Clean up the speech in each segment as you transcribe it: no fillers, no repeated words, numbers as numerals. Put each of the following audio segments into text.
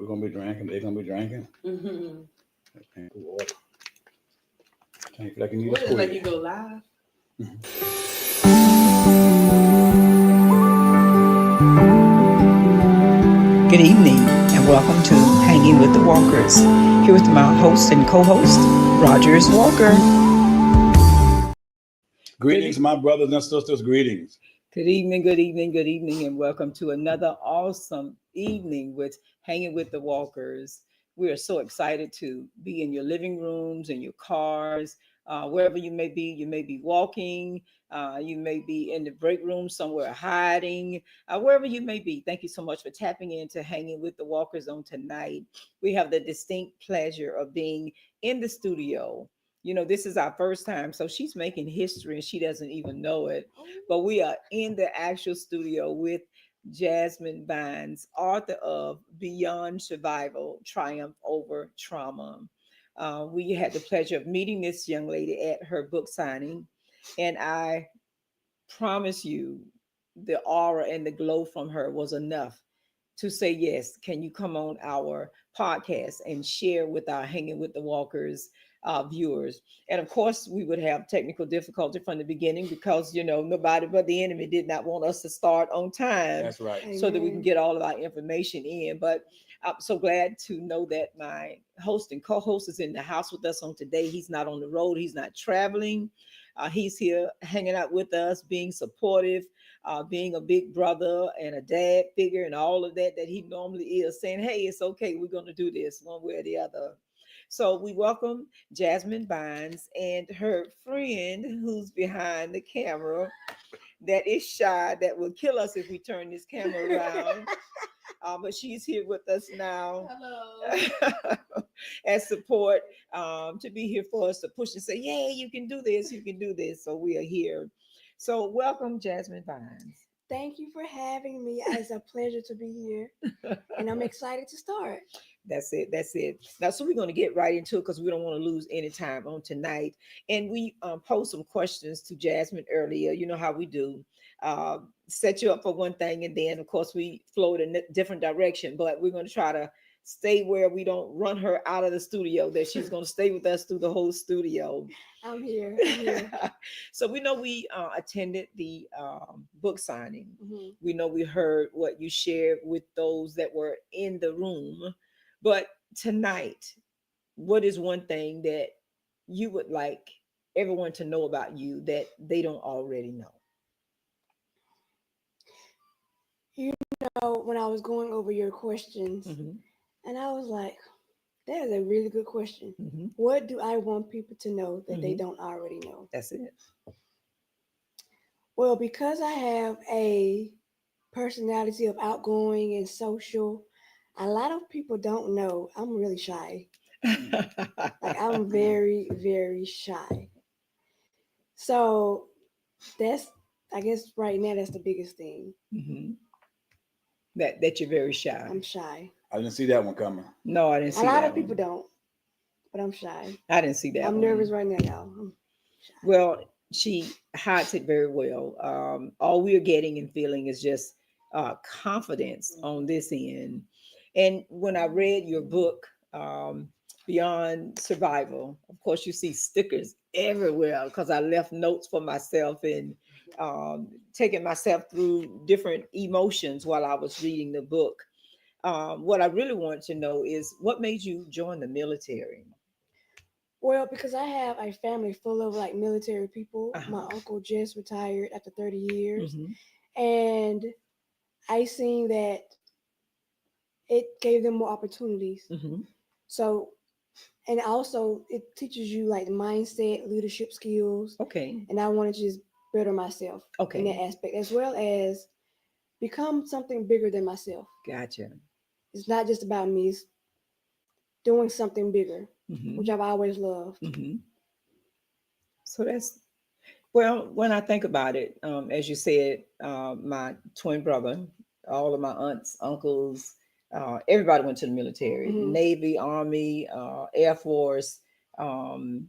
We're gonna be drinking. They're gonna be drinking. Mm-hmm. Paying for water. Can't feel like you need What a is like squeeze. you go live? Good evening and welcome to Hanging with the Walkers. Here with my host and co-host, Rogers Walker. Greetings, my brothers and sisters. Greetings. Good evening, good evening, good evening, and welcome to another awesome evening with Hanging with the Walkers. We are so excited to be in your living rooms, in your cars, wherever you may be. You may be walking, you may be in the break room somewhere hiding, wherever you may be. Thank you so much for tapping into Hanging with the Walkers on tonight. We have the distinct pleasure of being in the studio. You know, this is our first time, so she's making history and she doesn't even know it. But we are in the actual studio with Jasmine Vines, author of Beyond Survival, Triumph Over Trauma. We had the pleasure of meeting this young lady at her book signing, and I promise you, the aura and the glow from her was enough to say, yes, can you come on our podcast and share with our Hanging with the Walkers viewers? And of course, we would have technical difficulty from the beginning because, you know, nobody but the enemy did not want us to start on time. That's right. So that we can get all of our information in. But I'm so glad to know that my host and co-host is in the house with us on today. He's not on the road. He's not traveling. He's here hanging out with us, being supportive, being a big brother and a dad figure and all of that he normally is, saying, hey, it's okay, we're going to do this one way or the other. So we welcome Jasmine Vines and her friend who's behind the camera that is shy, that will kill us if we turn this camera around. But she's here with us now. Hello. As support, to be here for us to push and say, yeah, you can do this, you can do this. So we are here. So welcome, Jasmine Vines. Thank you for having me. It's a pleasure to be here, and I'm excited to start. That's it. That's it. Now, so we're going to get right into it because we don't want to lose any time on tonight. And we posed some questions to Jasmine earlier. You know how we do. Set you up for one thing, and then, of course, we flowed in a different direction. But we're going to try to stay where we don't run her out of the studio, that she's going to stay with us through the whole studio. I'm here. I'm here. So we know we attended the book signing. Mhm. We know we heard what you shared with those that were in the room. But tonight, what is one thing that you would like everyone to know about you that they don't already know? You know, when I was going over your questions, Mm-hmm. and I was like, that is a really good question. Mm-hmm. What do I want people to know that they Mhm. don't already know? That's it. Well, because I have a personality of outgoing and social, a lot of people don't know I'm really shy. Like, I'm very, very shy. So that's, I guess right now, that's the biggest thing. Mhm. That you're very shy. I'm shy. I didn't see that one coming. No, I didn't A see lot that of people one. don't, but I'm shy. I didn't see that I'm one. nervous right now, y'all. I'm shy. Well, she hides it very well. All we're getting and feeling is just confidence on this end. And when I read your book, Beyond Survival, of course, you see stickers everywhere because I left notes for myself and taking myself through different emotions while I was reading the book. What I really want to know is what made you join the military? Well, because I have a family full of like military people. My Uh-huh. uncle just retired after 30 years, Mm-hmm. and I seen that it gave them more opportunities. Mm-hmm. So, and also it teaches you like mindset, leadership skills, Okay. and I wanted to just better myself in that Okay. aspect, as well as become something bigger than myself. Gotcha. It's not just about me; it's doing something bigger, which Mm-hmm. I've always loved. Mm-hmm. So that's well. When I think about it, as you said, my twin brother, all of my aunts, uncles, everybody went to the military, Hmm. Navy, Army, Air Force, um,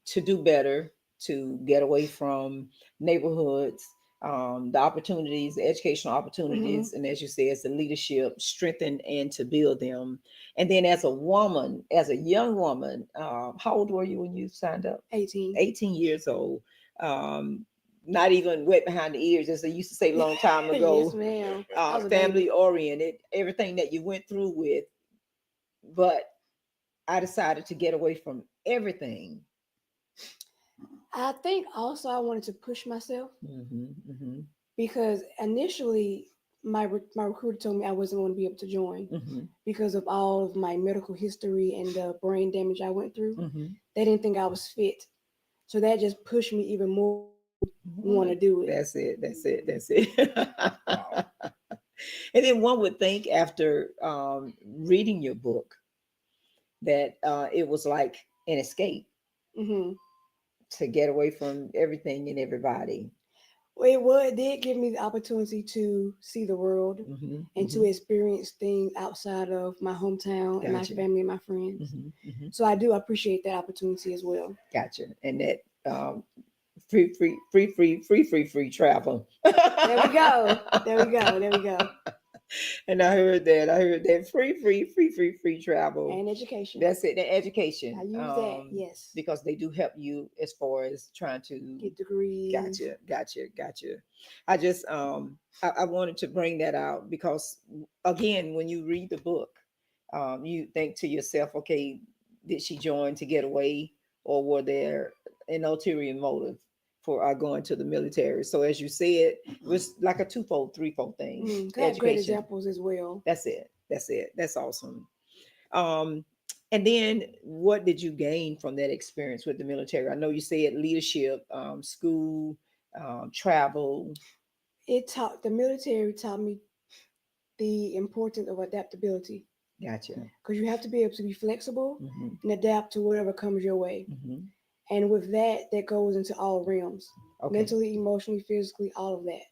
to do better, to get away from neighborhoods. the opportunities, the educational Mm-hmm. opportunities, and as you say, it's the leadership, strengthen and to build them. And then as a woman, as a young woman, how old were you when you signed up? 18. 18 years old. Um, Not even wet behind the ears, as they used to say a long time Yes, ago. ma'am. I was a Family baby. oriented, everything that you went through with, but I decided to get away from everything. I think also I wanted to push myself Hmm. Hmm. because initially my recruiter told me I wasn't going to be able to join Hmm. because of all of my medical history and the brain damage I went through. Hmm. They didn't think I was fit. So that just pushed me even more to want to do it. That's it. That's it. That's it. Wow. And then one would think after reading your book that it was like an escape Hmm. to get away from everything and everybody. Well, it did give me the opportunity to see the world Hmm. and to Hmm. experience things outside of my hometown and my Gotcha. family and my friends. Hmm. Hmm. So I do appreciate that opportunity as well. Gotcha. And that free travel. There we go. There we go. There we go. And I heard that. I heard that free travel. And education. That's it. The education, I use that. Yes. because they do help you as far as trying to. Get degrees. Gotcha, gotcha, gotcha. I just I wanted to bring that out because again, when you read the book, you think to yourself, okay, did she join to get away, or were there an ulterior motive for going to the military? So as you said, it was like a twofold, threefold thing. Mm, I had great Education. examples as well. That's it. That's it. That's awesome. Um, and then what did you gain from that experience with the military? I know you said leadership, school, travel. The military taught me the importance of adaptability Gotcha. because you have to be able to be flexible Hmm. and adapt to whatever comes your way. Hmm. And with that, that goes into all realms, Okay. mentally, emotionally, physically, all of that.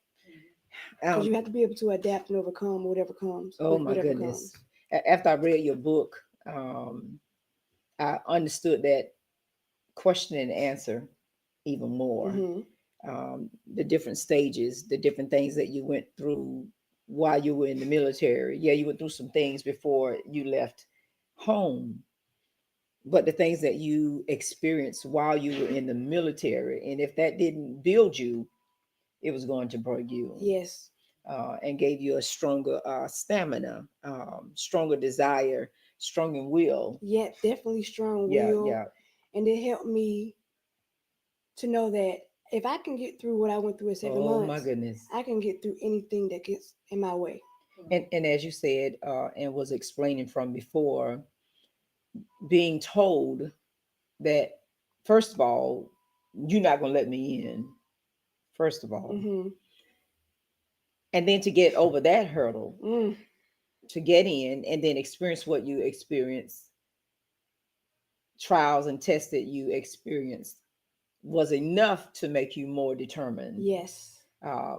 Because you Um, have to be able to adapt and overcome oh my whatever goodness. comes. After I read your book, I understood that question and answer even more. Hmm. The different stages, the different things that you went through while you were in the military. Yeah, you went through some things before you left home, but the things that you experienced while you were in the military, and if that didn't build you, it was going to break you, Yes. and gave you a stronger stamina, stronger desire, stronger will. Yet definitely strong Yeah, will. yeah. And it helped me to know that if I can get through what I went through in seven Oh my months, goodness. I can get through anything that gets in my way. And as you said, and was explaining from before, being told that first of all, you're not going to let me in, first of all, Hmm. and then to get over that hurdle, Mm, to get in and then experience what you experienced, trials and tests that you experienced, was enough to make you more determined, yes.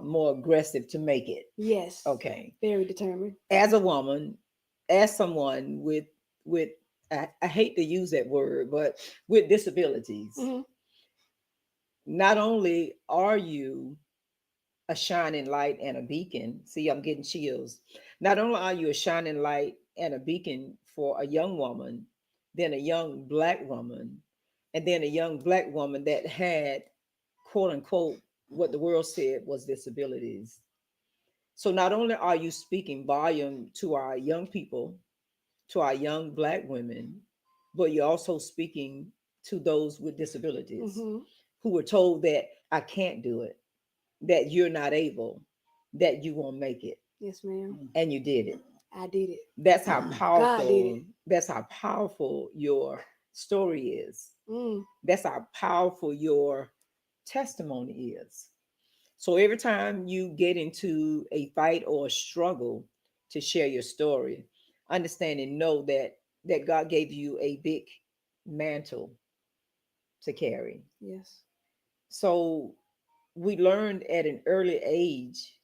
more aggressive to make it. Yes. Okay. Very determined. As a woman, as someone with I hate to use that word, but with disabilities, Hmm. not only are you a shining light and a beacon. See, I'm getting chills. Not only are you a shining light and a beacon for a young woman, then a young black woman, and then a young black woman that had, quote unquote, what the world said was disabilities. So not only are you speaking volume to our young people, to our young black women, but you're also speaking to those with disabilities Hmm. who were told that I can't do it, that you're not able, that you won't make it, Yes, ma'am. and you did it. I did it. That's how God did it. powerful. That's how powerful your story is. Mm, That's how powerful your testimony is. So every time you get into a fight or a struggle to share your story, understand and know that God gave you a big mantle to carry. yes. So we learned at an early age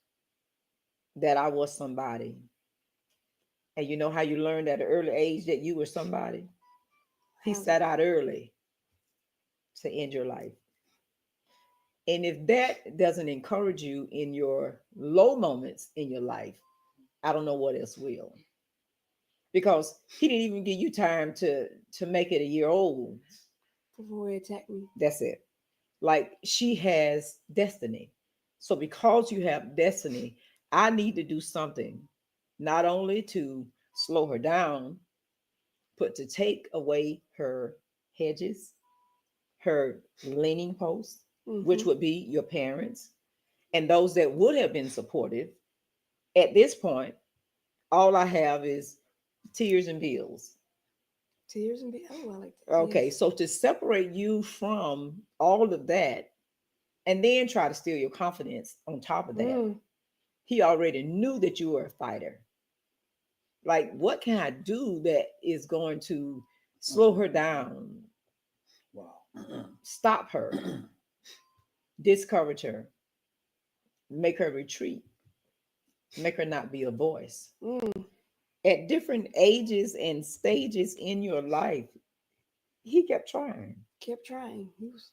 that I was somebody. And you know how you learned at an early age that you were somebody? He How? set out early to end your life. And if that doesn't encourage you in your low moments in your life, I don't know what else will. Because he didn't even give you time to make it a year old. Before he attacked me. That's it. Like she has destiny. So because you have destiny, I need to do something, not only to slow her down, but to take away her hedges, her leaning posts, which Mm-hmm. would be your parents and those that would have been supportive. At this point, all I have is tears and bills. Tears and be. Oh, I like that. Okay, Yes. so to separate you from all of that and then try to steal your confidence on top of that, Mm. he already knew that you were a fighter. Like, what can I do that is going to slow her down, Wow. stop her, discourage her, make her retreat, make her not be a voice? Mm. At different ages and stages in your life, he kept trying. Kept trying. He was.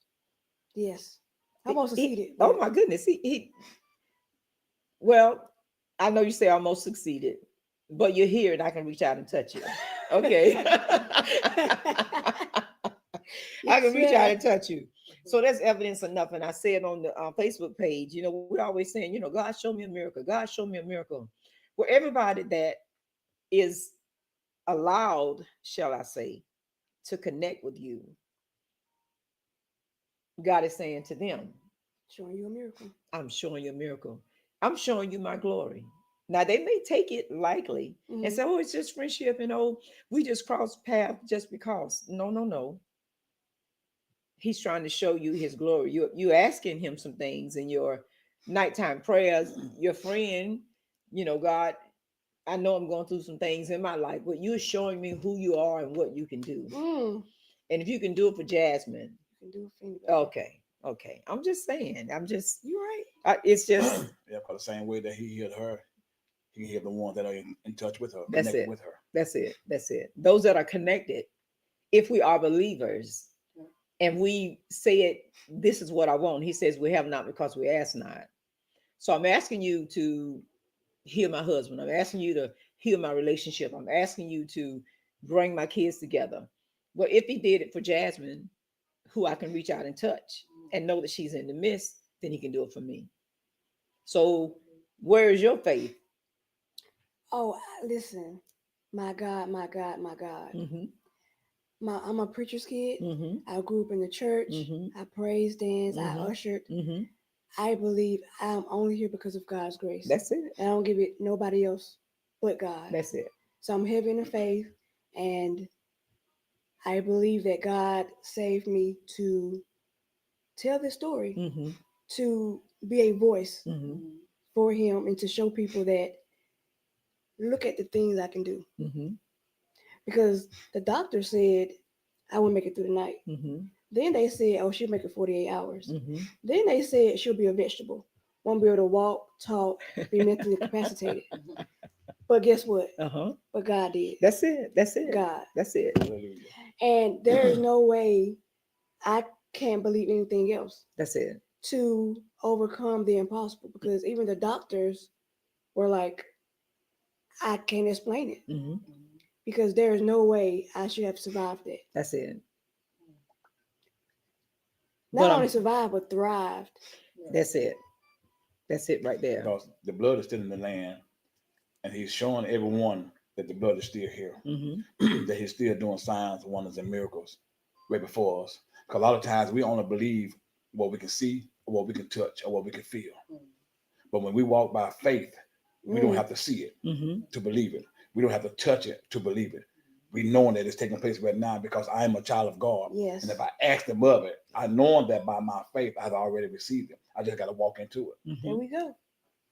Yes. I He, almost succeeded, oh but my goodness, well, I know you say almost succeeded, but you're here and I can reach out and touch you. Okay. I can yes, reach out sir. and touch you. So that's evidence enough. And I said on the Facebook page, we're always saying, God, show me a miracle. God, show me a miracle. Well, everybody that is allowed, shall I say, to connect with you, God is saying to them, Showing you a miracle. I'm showing you a miracle. I'm showing you my glory. Now they may take it lightly and Mm-hmm. say, oh, it's just friendship and oh, we just crossed paths just because. No, no, no. He's trying to show you his glory. You asking him some things in your nighttime prayers. Your friend, God, I know I'm going through some things in my life, but you're showing me who you are and what you can do. Mm. And if you can do it for Jasmine, You can do it for anybody. okay, okay. I'm just saying. You right. It's just Yeah, because the same way that he healed her, he can heal the ones that are in touch with her, that's connected it. with her. That's it. That's it. Those that are connected, if we are believers and we say it, this is what I want. He says we have not because we ask not. So I'm asking you to heal my husband. I'm asking you to heal my relationship. I'm asking you to bring my kids together. Well, if he did it for Jasmine, who I can reach out and touch and know that she's in the midst, then he can do it for me. So where is your faith? Oh, listen. My God, my God, my God. Mm-hmm. I'm a preacher's kid. Mm-hmm. I grew up in the church. Mm-hmm. I praised, danced, I Mm-hmm. ushered. Mm-hmm. I believe I'm only here because of God's grace. That's it. And I don't give it nobody else but God. That's it. So I'm heavy in the faith, and I believe that God saved me to tell this story, Mm-hmm. to be a voice Mm-hmm. for Him, and to show people that look at the things I can do. Mm-hmm. Because the doctor said I won't make it through the night. Mm-hmm. Then they said, oh, she'll make it 48 hours. Mm-hmm. Then they said she'll be a vegetable, won't be able to walk, talk, be mentally capacitated. But guess what? Uh-huh. But God did. That's it. That's it. God. That's it. Hallelujah. And there is no way I can't believe anything else That's it. to overcome the impossible, because even the doctors were like, I can't explain it, Mm-hmm. because there is no way I should have survived that. That's it. Not But only survived, but thrived. that's it. That's it right there. Because the blood is still in the land, and he's showing everyone that the blood is still here, Mm-hmm. that he's still doing signs, wonders, and miracles right before us. Because a lot of times we only believe what we can see, or what we can touch, or what we can feel. But when we walk by faith, we don't have to see it Mm-hmm. to believe it. We don't have to touch it to believe it. We knowing that it's taking place right now because I am a child of God. Yes. And if I ask above it, I know that by my faith I've already received it. I just got to walk into it. Mm-hmm. There we go.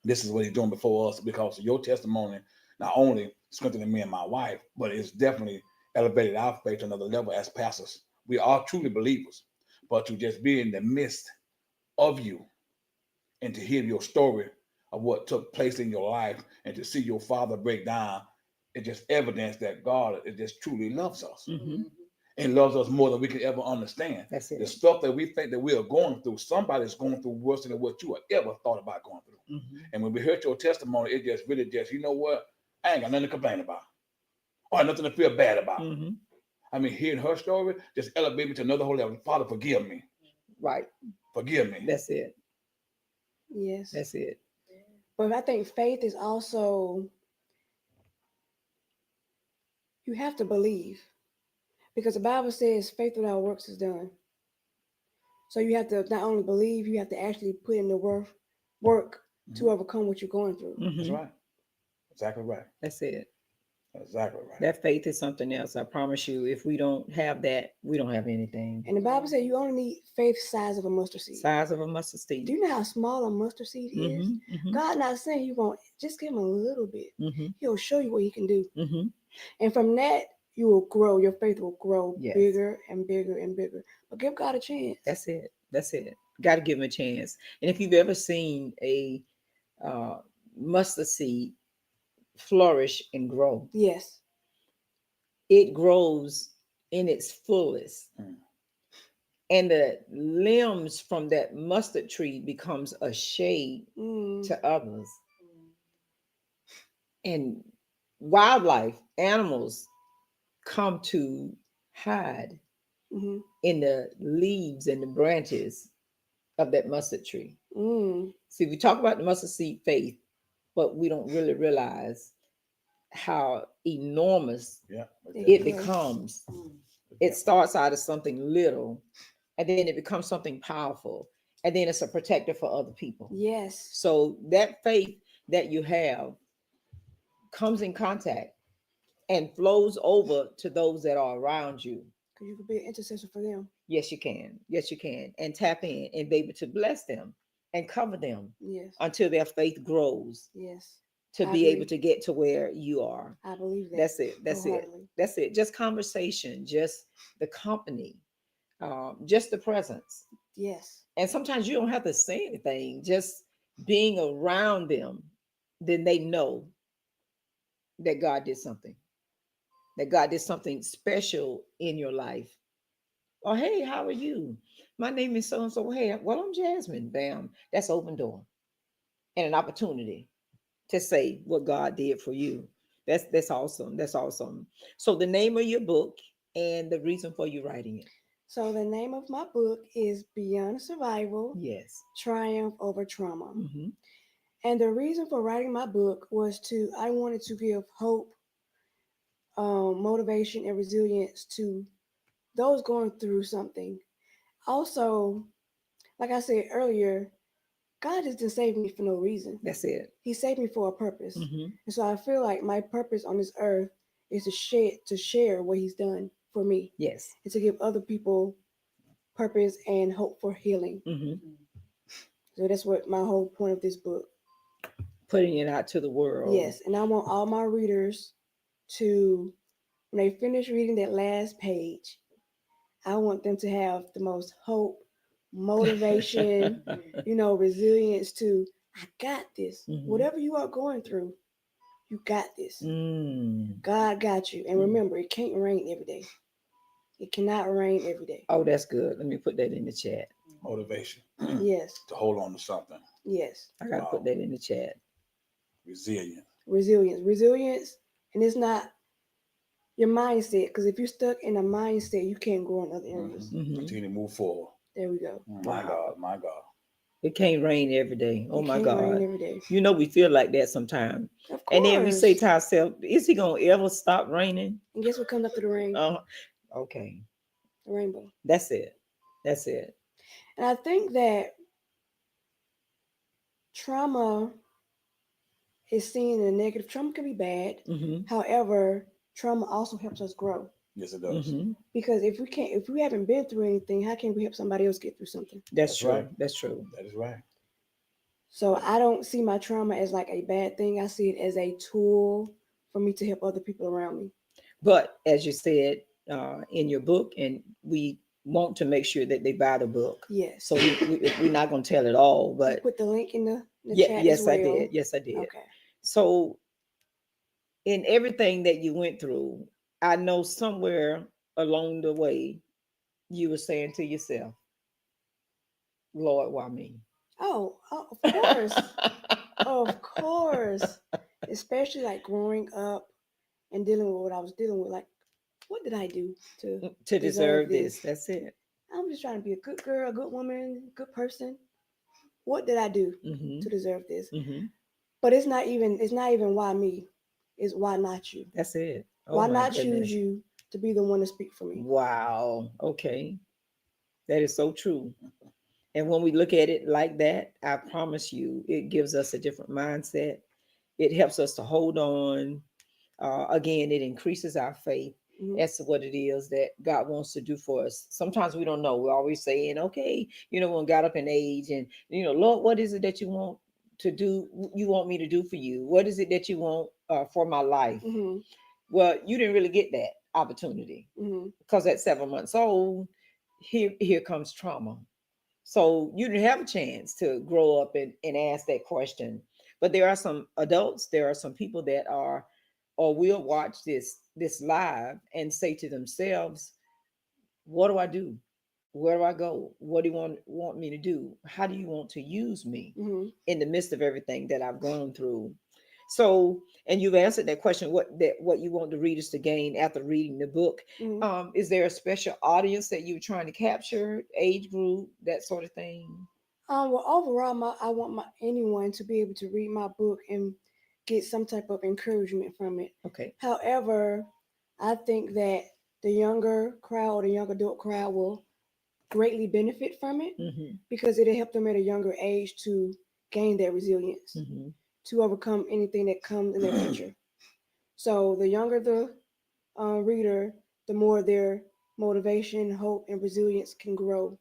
This is what he's doing before us, because of your testimony not only strengthening me and my wife, but it's definitely elevated our faith to another level as pastors. We are truly believers, but to just be in the midst of you and to hear your story of what took place in your life and to see your father break down, it's just evidence that God it just truly loves us. Mm-hmm. and loves us more than we can ever understand. That's The it. stuff that we think that we are going through, somebody's going through worse than what you have ever thought about going through. Mhm. And when we heard your testimony, it just really just, you know what? I ain't got nothing to complain about. Or nothing to feel bad about. Mhm. I mean, hearing her story just elevated me to another whole level. Father, forgive me. Right. Forgive me. That's it. Yes. That's it. But I think faith is also, you have to believe, because the Bible says faith without works is done. So you have to not only believe, you have to actually put in the work to overcome what you're going through. That's Mhm. right. Exactly right. That's it. Exactly right. That faith is something else. I promise you. If we don't have that, we don't have anything. And the Bible says you only need faith size of a mustard seed. Size of a mustard seed. Do you know how small a mustard seed is? Mhm. Mhm. God not saying you won't, just give him a little bit. Mhm. He'll show you what he can do. Mhm. And from that, you will grow. Your faith will grow Yes. bigger and bigger and bigger. But give God a chance. That's it. That's it. Got to give him a chance. And if you've ever seen a uh, mustard seed flourish and grow, Yes. it grows in its fullest. Mm. And the limbs from that mustard tree becomes a shade Mm. to others. And wildlife, animals come to hide Mm-hmm. in the leaves and the branches of that mustard tree. Mm. See, we talk about the mustard seed faith, but we don't really realize how enormous Yeah. it Yes. becomes. It starts out as something little, and then it becomes something powerful, and then it's a protector for other people. Yes. So that faith that you have comes in contact and flows over to those that are around you. Because you could be an intercessor for them. Yes, you can. Yes, you can. And tap in and be able to bless them and cover them Yes. until their faith grows Yes. to I be able agree. to get to where you are. I believe that. That's it. That's it. wholeheartedly. That's it. Just conversation, just the company, just the presence. Yes. And sometimes you don't have to say anything, just being around them, then they know that God did something, that God did something special in your life. Oh, hey, how are you? My name is so and so. Hey, well, I'm Jasmine. Bam. That's open door and an opportunity to say what God did for you. That's awesome. That's awesome. So the name of your book and the reason for you writing it. So the name of my book is Beyond Survival, Yes. Triumph Over Trauma. Mm-hmm. And the reason for writing my book was I wanted to give hope, motivation, and resilience to those going through something. Also, like I said earlier, God just didn't save me for no reason. That's it. He saved me for a purpose. Mm-hmm. And so I feel like my purpose on this earth is to share what he's done for me Yes. and to give other people purpose and hope for healing. Mm-hmm. So that's what my whole point of this book. Putting it out to the world. Yes, and I want all my readers to, when they finish reading that last page, I want them to have the most hope, motivation, resilience to, I got this. Mhm. Whatever you are going through, you got this. Mm. God got you. And remember, it can't rain every day. It cannot rain every day. Oh, that's good. Let me put that in the chat. Motivation Yes, to hold on to something. yes. I gotta put that in the chat. Resilient. Resilience. And it's not your mindset, because if you're stuck in a mindset, you can't grow in other areas. Mhm. Continue to move forward. There we go. My God, my God. It can't rain every day. Oh It my can't rain God. every day. We feel like that sometimes. Of course. And then we say to ourselves, is he gonna ever stop raining? And guess what comes after the rain? Okay. The rainbow. That's it. That's it. And I think that trauma is seen in a negative. Trauma can be bad. Mm-hmm. However, trauma also helps us grow. Yes, it does. Mm-hmm. Because if we haven't been through anything, how can we help somebody else get through something? That's true. right. That's true. That is right. So I don't see my trauma as like a bad thing. I see it as a tool for me to help other people around me. But as you said in your book, and we want to make sure that they buy the book. Yes. So we're not going to tell it all, but put the link in the chat yes, as well. I did. Yes, I did. Okay. So in everything that you went through, I know somewhere along the way you were saying to yourself, Lord, why me? Oh, of course. Of course. Especially like growing up and dealing with what I was dealing with. Like, what did I do to To deserve deserve this. this? That's it. I'm just trying to be a good girl, a good woman, good person. What did I do Mm-hmm. to deserve this? Mm-hmm. But it's not even why me. It's why not you? That's it. Oh Why my not choose goodness. you to be the one to speak for me? Wow. Okay. That is so true. And when we look at it like that, I promise you, it gives us a different mindset. It helps us to hold on. Again, it increases our faith Hmm. as to what it is that God wants to do for us. Sometimes we don't know. We're always saying, okay, when God up in age and, Lord, what is it that you want to do? You want me to do for you? What is it that you want for my life? Hmm. Well, you didn't really get that opportunity Hmm. because at 7 months old, here comes trauma. So you didn't have a chance to grow up and ask that question. But there are some adults, there are some people that are or will watch this live and say to themselves, what do I do? Where do I go? What do you want me to do? How do you want to use me Hmm. in the midst of everything that I've gone through? So, and you've answered that question, what you want the readers to gain after reading the book. Hmm. Is there a special audience that you're trying to capture, age group, that sort of thing? Well, overall, I want anyone to be able to read my book and get some type of encouragement from it. Okay. However, I think that the younger crowd or the young adult crowd will greatly benefit from it Mm-hmm. because it'll help them at a younger age to gain that resilience Mm-hmm. to overcome anything that comes in their future. So the younger the reader, the more their motivation, hope, and resilience can grow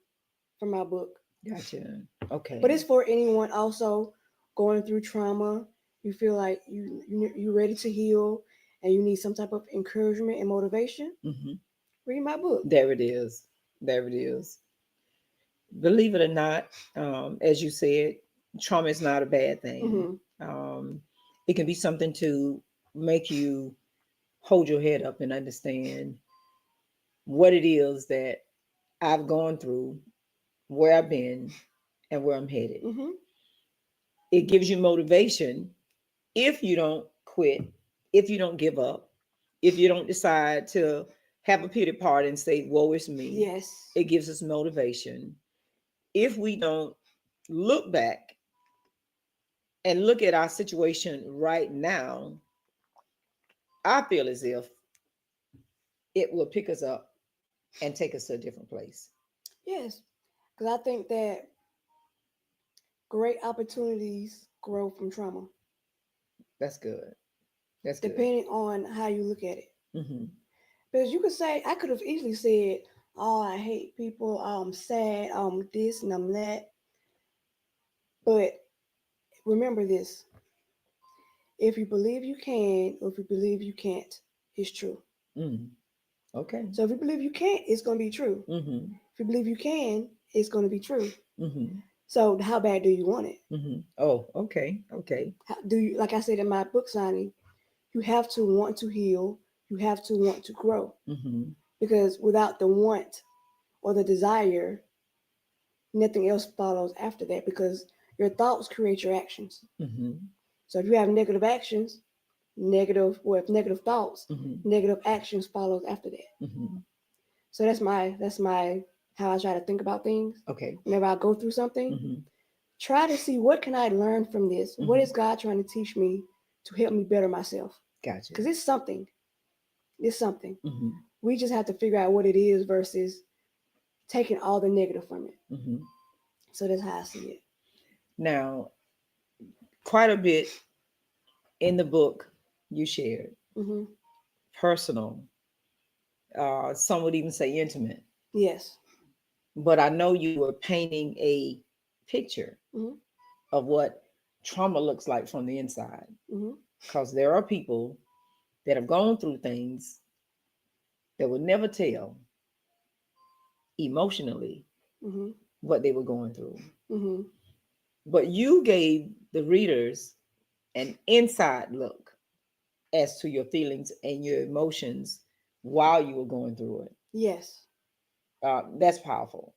from my book. Gotcha. But Okay. it's for anyone also going through trauma. You feel like you're ready to heal, and you need some type of encouragement and motivation. Mm-hmm. Read my book. There it is. There it is. Believe it or not, as you said, trauma is not a bad thing. Hmm. Um, it can be something to make you hold your head up and understand what it is that I've gone through, where I've been, and where I'm headed. Hmm. It gives you motivation if you don't quit, if you don't give up, if you don't decide to have a pity party and say, woe is me. Yes. It gives us motivation. If we don't look back and look at our situation right now, I feel as if it will pick us up and take us to a different place. Yes. Because I think that great opportunities grow from trauma, That's good. That's good. depending on how you look at it. Hmm. Because you could say, I could have easily said, oh, I hate people, I'm sad, I'm this and I'm that. But remember this, if you believe you can, or if you believe you can't, it's true. Mm. Okay. So if you believe you can't, it's going to be true. Hmm. If you believe you can, it's going to be true. Hmm. So how bad do you want it? Hmm. Oh, okay. Okay. How, do you, like I said in my book signing, you have to want to heal, you have to want to grow. Hmm. Because without the want or the desire, nothing else follows after that because your thoughts create your actions. Hmm. So if you have negative actions, with negative thoughts, Hmm. negative actions follows after that. Hmm. So that's my how I try to think about things. Okay. Whenever I go through something, Hmm. try to see what can I learn from this? What Hmm. is God trying to teach me to help me better myself? Gotcha. Because it's something. It's something. Hmm. We just have to figure out what it is versus taking all the negative from it. Hmm. So that's how I see it. Now, quite a bit in the book you shared, Hmm. personal, some would even say intimate, Yes. but I know you were painting a picture Hmm. of what trauma looks like from the inside. Hmm. Because there are people that have gone through things that would never tell emotionally Hmm. what they were going through. Hmm. But you gave the readers an inside look as to your feelings and your emotions while you were going through it. Yes. That's powerful.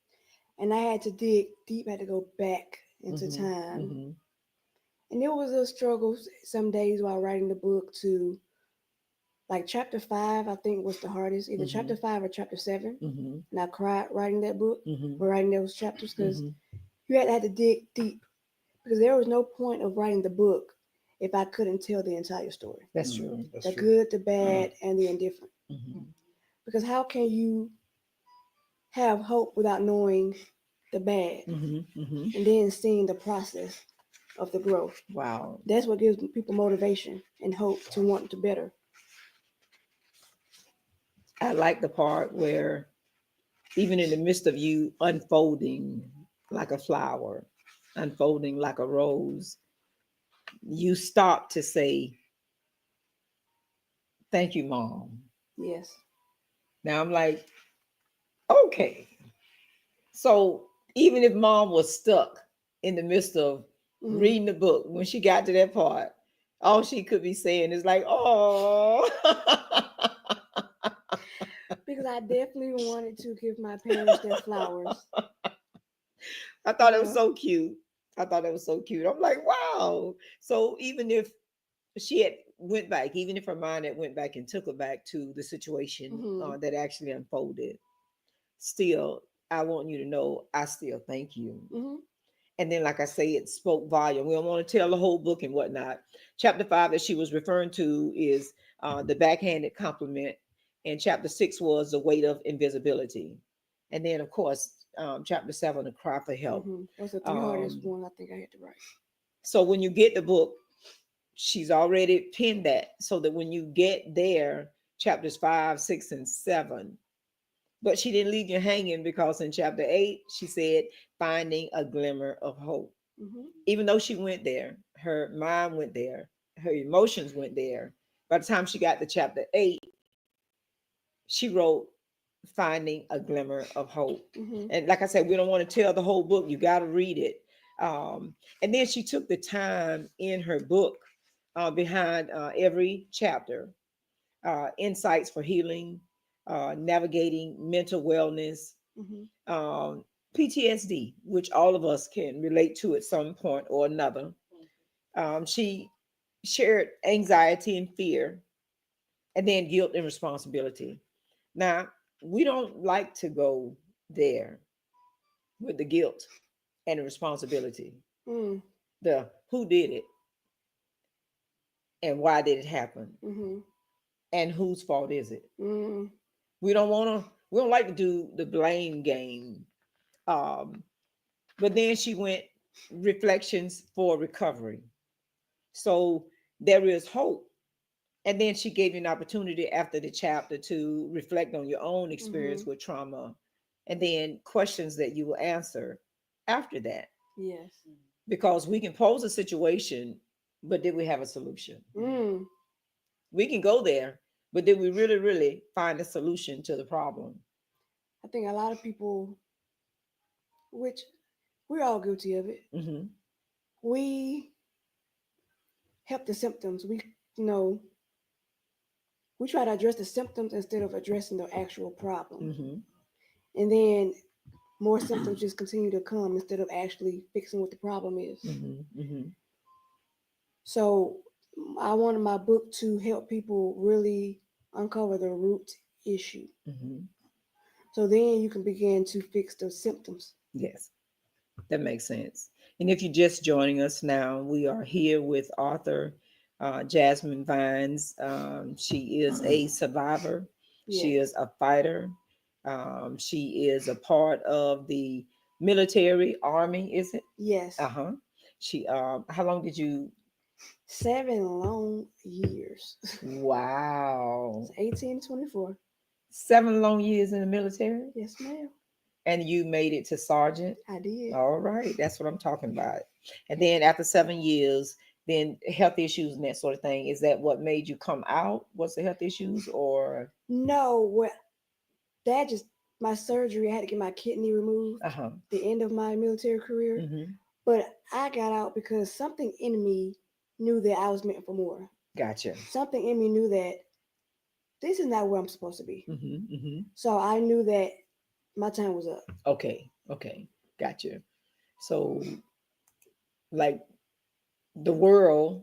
And I had to dig deep, I had to go back into Hmm. time. Hmm. And it was a struggle some days while writing the book to like chapter 5, I think was the hardest, either Hmm. chapter 5 or chapter 7. Hmm. And I cried writing that book Hmm. or writing those chapters because Hmm. you had to dig deep because there was no point of writing the book if I couldn't tell the entire story, That's true. That's the true. good, the bad, and the indifferent. Hmm. Because how can you have hope without knowing the bad Hmm. Hmm. and then seeing the process of the growth? Wow. That's what gives people motivation and hope to want to better. I like the part where even in the midst of you unfolding like a flower, unfolding like a rose, you stop to say, "Thank you, Mom." Yes. Now I'm like, okay. So even if Mom was stuck in the midst of Hmm. reading the book, when she got to that part, all she could be saying is like, "Oh." Because I definitely wanted to give my parents their flowers. I thought it was Yeah. so cute. I thought it was so cute. I'm like, wow. So even if she had went back, even if her mind had went back and took her back to the situation Hmm. that actually unfolded, still, I want you to know I still thank you. Hmm. And then, like I say, it spoke volume. We don't want to tell the whole book and whatnot. Chapter 5 that she was referring to is the backhanded compliment, and chapter 6 was the weight of invisibility. And then, of course, chapter 7, the cry for help. Those are three hardest Um, ones I think I had to write. so when you get the book, she's already pinned that so that when you get there, chapters 5, 6, and 7, but she didn't leave you hanging because in chapter 8, she said, finding a glimmer of hope. Hmm. Even though she went there, her mind went there, her emotions went there. By the time she got to chapter 8, she wrote, finding a glimmer of hope. Hmm. And like I said, we don't want to tell the whole book. You got to read it. And then she took the time in her book behind every chapter, insights for healing, navigating mental wellness, Hmm. um, PTSD, which all of us can relate to at some point or another. She shared anxiety and fear, and then guilt and responsibility. Now, we don't like to go there with the guilt and the responsibility. Mm. The who did it and why did it happen Hmm. and whose fault is it? Mm. We don't like to do the blame game. Um, but then she went reflections for recovery. So there is hope. And then she gave you an opportunity after the chapter to reflect on your own Hmm. experience with trauma and then questions that you will answer after that. Yes. Because we can pose a situation, but did we have a solution? Mm. We can go there, but did we really, really find a solution to the problem? I think a lot of people, which we're all guilty of it, Hmm. we help the symptoms. You know, we try to address the symptoms instead of addressing the actual problem. Hmm. And then more symptoms just continue to come instead of actually fixing what the problem is. Hmm. Hmm. So I wanted my book to help people really uncover the root issue. Hmm. So then you can begin to fix the symptoms. Yes, that makes sense. And if you're just joining us now, we are here with author Jasmine Vines. She is a survivor, she is Yes. a fighter, she is a part of the military army, is it? Yes. Uh huh. She, how long did you? 7 long years. Wow. It's 18 to 24. 7 long years in the military, Yes, ma'am. and you made it to sergeant. I did. All right, that's what I'm talking about. And then after 7 years, then health issues and that sort of thing. Is that what made you come out? Was the health issues or? No, what that just my surgery. I had to get my kidney removed. Uh-huh. The end of my military career, Mm-hmm. but I got out because something in me knew that I was meant for more. Gotcha. Something in me knew that this is not where I'm supposed to be. Mm-hmm. So I knew that my time was up. Okay. Okay. Gotcha. So, like, the world,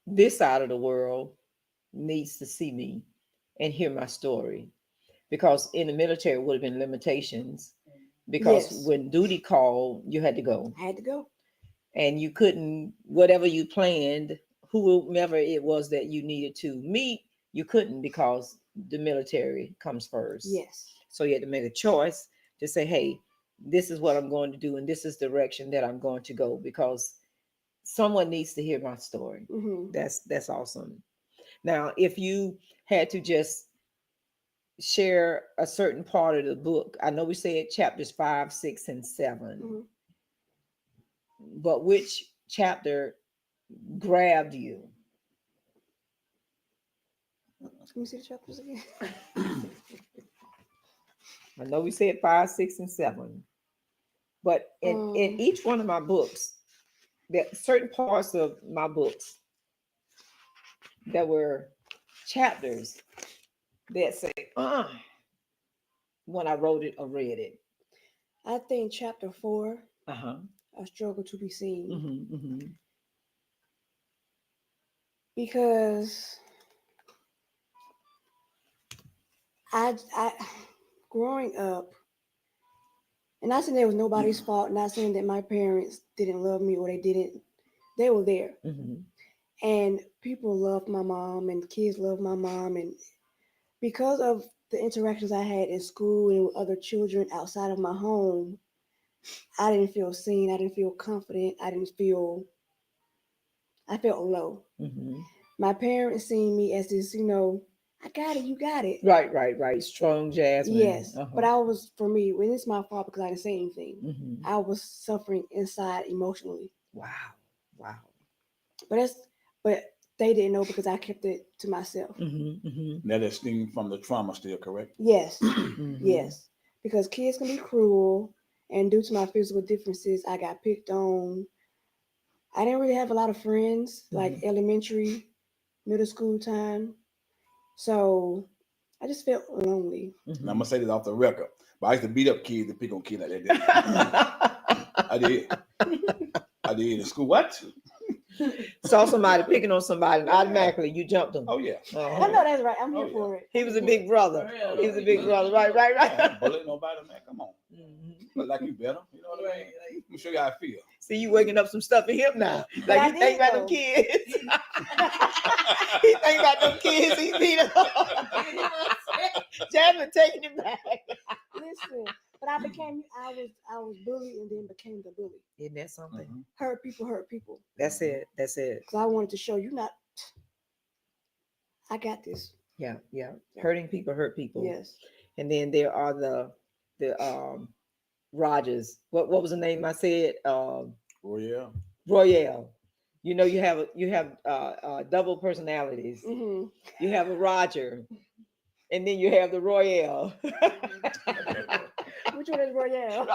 this side of the world, needs to see me and hear my story, because in the military it would have been limitations, because Yes, when duty called, you had to go, I had to go. and you couldn't, whatever you planned, whomever it was that you needed to meet, you couldn't, because the military comes first. Yes. So you had to make a choice to say, hey, this is what I'm going to do, and this is the direction that I'm going to go, because someone needs to hear my story. Hmm. That's awesome. Now, if you had to just share a certain part of the book, I know we said chapters 5, 6, and 7, Hmm. but which chapter grabbed you? Let me see the chapters again. I know we said 5, 6, and 7, but in Um, each one of my books, there are certain parts of my books that were chapters that say, when I wrote it or read it. I think chapter 4, Uh-huh. a struggle to be seen, Mm-hmm, mm-hmm. because I growing up, and not saying it was nobody's fault, not saying that my parents didn't love me or they didn't, they were there. Mm-hmm. And people loved my mom, and kids loved my mom. And because of the interactions I had in school and with other children outside of my home, I didn't feel seen. I didn't feel confident. I felt low. Mm-hmm. My parents seen me as this, I got it, you got it. Right. Strong Jasmine. Yes. Uh-huh. But I was, for me, when it's my fault because I didn't say anything, Mm-hmm. I was suffering inside emotionally. Wow. Wow. But but they didn't know because I kept it to myself. Mm-hmm. Mm-hmm. That is stemmed from the trauma still, correct? Yes. Mm-hmm. Yes. Because kids can be cruel, and due to my physical differences, I got picked on. I didn't really have a lot of friends, like Mhm. elementary, middle school time. So I just felt lonely. And I'm gonna say this off the record, but I used to beat up kids and pick on kids like that. Didn't I? I did in school. What? Saw somebody picking on somebody, and automatically you jumped them. Oh yeah. Uh-huh. I know that's right. I'm Oh, here yeah. for it. He was a big brother. Oh, He yeah. was a big brother. Right. Yeah, bullet nobody, man. Come on. Mhm. Look like you better. You know what I mean? Let me show you how I feel. See, you waking up some stuff in him now. But Like I you think did, about them though. kids. He think about them kids. He beat them. Jasmine taking it back. Listen, but I was bullied and then became the bully. Isn't that something? Mhm. Hurt people hurt people. That's it. That's it. Because I wanted to show you I got this. Yeah. Hurting people hurt people. Yes. And then there are the Rogers. What was the name I said? Oh yeah. Royale. You have double personalities. Hmm. You have a Roger, and then you have the Royale. Which one is Royale?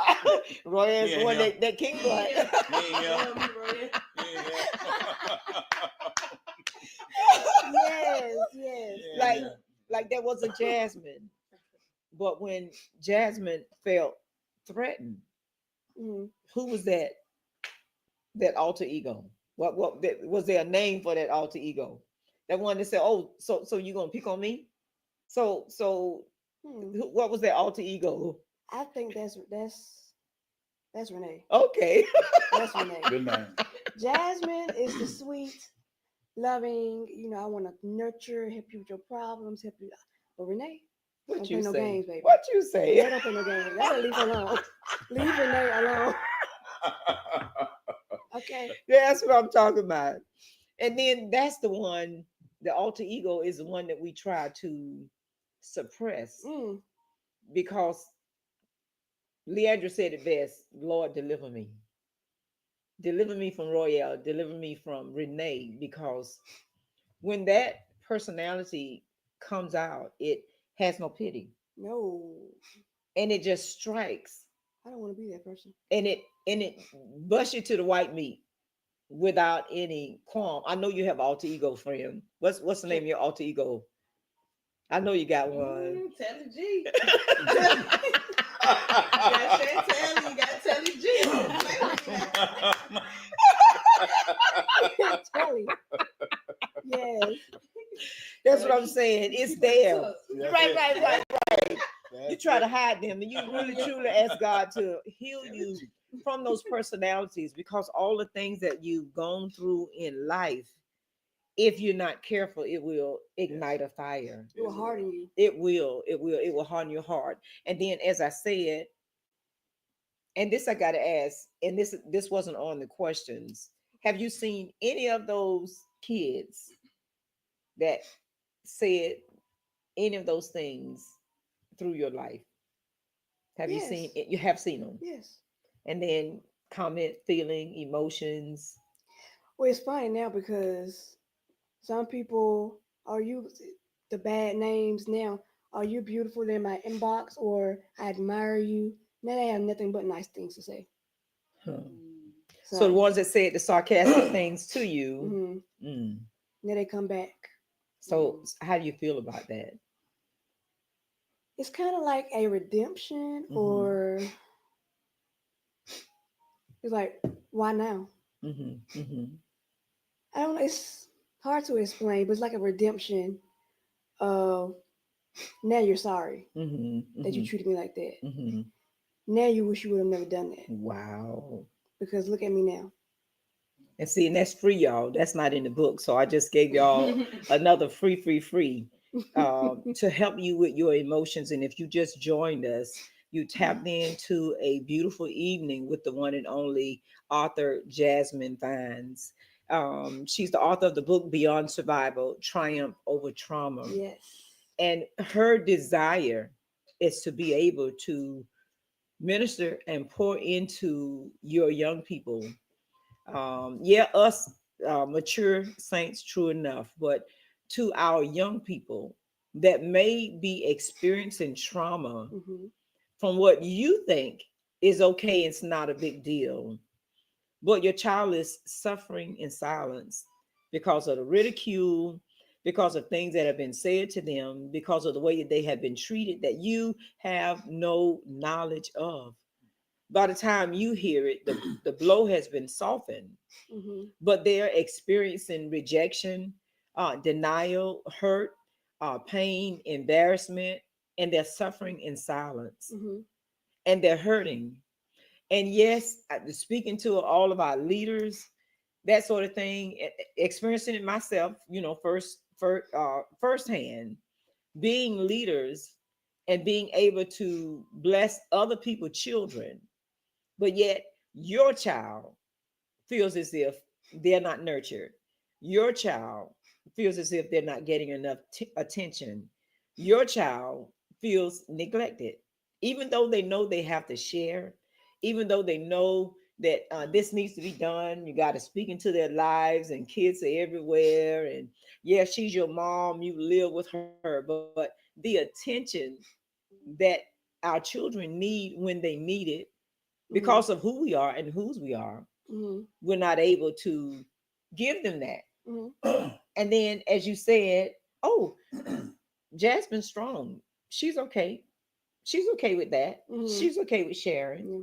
Royale's the Yeah, one yeah. that king butt. Yes, yes. Like like there was a Jasmine, but when Jasmine felt threatened, Hmm. who was that alter ego? Was there a name for that alter ego? That one that said, "Oh, so you gonna pick on me?" So Hmm. what was that alter ego? I think that's Renee. Okay. That's Renee. Good name. Jasmine is the sweet, loving. I want to nurture, help you with your problems, help you. But Renee, What don't you play no say? games, baby. What you Renee say? don't play no games. Y'all better leave her alone. Leave Renee alone. Okay. Yeah, that's what I'm talking about. And then that's the one, the alter ego is the one that we try to suppress, Mm. because Leandra said it best, Lord, deliver me. Deliver me from Royale, deliver me from Renee, because when that personality comes out, it has no pity, No, and it just strikes, I don't want to be that person. and it busts you to the white meat without any qualm. I know you have alter ego, friend. What's the name of your alter ego? I know you got one. Tell the G. You gotta tell the G. Telly. Yes. That's what I'm saying. It's there. That's Right, it. right, right, right. You That's try to it. hide them, and you really truly ask God to heal you from those personalities, because all the things that you've gone through in life, if you're not careful, it will ignite a fire. It will harden you. It will harden your heart. And then, as I said, and this I gotta ask, and this wasn't on the questions. Have you seen any of those kids that said any of those things through your life? Have you seen Yes. it? You have seen them. Yes. And then comment, feeling, emotions. Well, it's funny now because some people are you the bad names now. Are you beautiful in my inbox or I admire you? Now they have nothing but nice things to say. Huh. So the So ones that said the sarcastic things to you. mhm, mm. now they come back. So how do you feel about that? It's kind of like a redemption, Mhm. or it's like, why now? Mm-hmm. Mm-hmm. I don't know. It's hard to explain, but it's like a redemption of now you're sorry Mm-hmm. that you Mm-hmm. treated me like that. Mm-hmm. Now you wish you would have never done that Wow. because look at me now. And see, and that's free, y'all. That's not in the book. So I just gave y'all another free to help you with your emotions. And if you just joined us, you tapped into a beautiful evening with the one and only author Jasmine Vines. She's the author of the book Beyond Survival: Triumph Over Trauma. Yes. And her desire is to be able to minister and pour into your young people. Yeah, us mature saints, true enough, but to our young people that may be experiencing trauma Hmm. from what you think is okay, it's not a big deal, but your child is suffering in silence because of the ridicule, because of things that have been said to them, because of the way that they have been treated that you have no knowledge of. By the time you hear it, the blow has been softened, Hmm. but they're experiencing rejection, denial, hurt, pain, embarrassment, and they're suffering in silence, Hmm. and they're hurting. And yes, speaking to all of our leaders, that sort of thing, experiencing it myself, firsthand, being leaders and being able to bless other people's children, but yet your child feels as if they're not nurtured. Your child feels as if they're not getting enough attention. Your child feels neglected, even though they know they have to share, even though they know that this needs to be done. You got to speak into their lives, and kids are everywhere. And yeah, she's your mom, you live with her, but the attention that our children need when they need it, because Hmm. of who we are and whose we are, Hmm. we're not able to give them Hmm. that. And then, as you said, oh, Jasmine's strong. She's okay. She's okay with that. Hmm. She's okay with sharing. Yeah.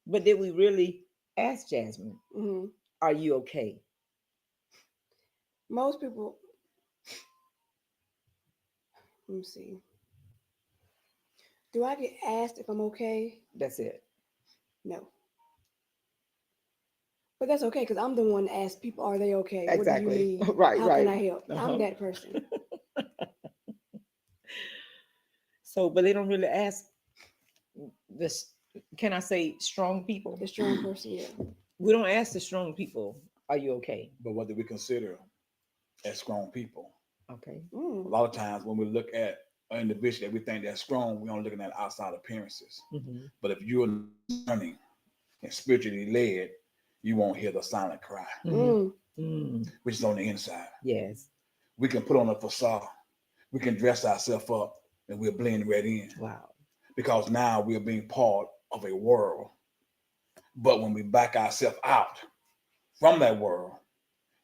But did we really ask Jasmine, Hmm. are you okay? Most people, let me see. Do I get asked if I'm okay? That's it. No. But that's okay because I'm the one that asks people, are they okay? What do you Exactly. need? Right, How can right. I help? I'm Uh-huh. that person. So, but they don't really ask this. Can I say strong people? The strong person, yeah. We don't ask the strong people, are you okay? But what do we consider as strong people? Okay. A Mm. lot of times when we look at an individual that we think that's strong, we're only looking at outside appearances. Mm-hmm. But if you're learning and spiritually led, you won't hear the silent cry, Mm-hmm. Mm. Mm. which is on the inside. Yes. We can put on a facade, we can dress ourselves up, and we'll blend right in Wow. because now we're being part of a world. But when we back ourselves out from that world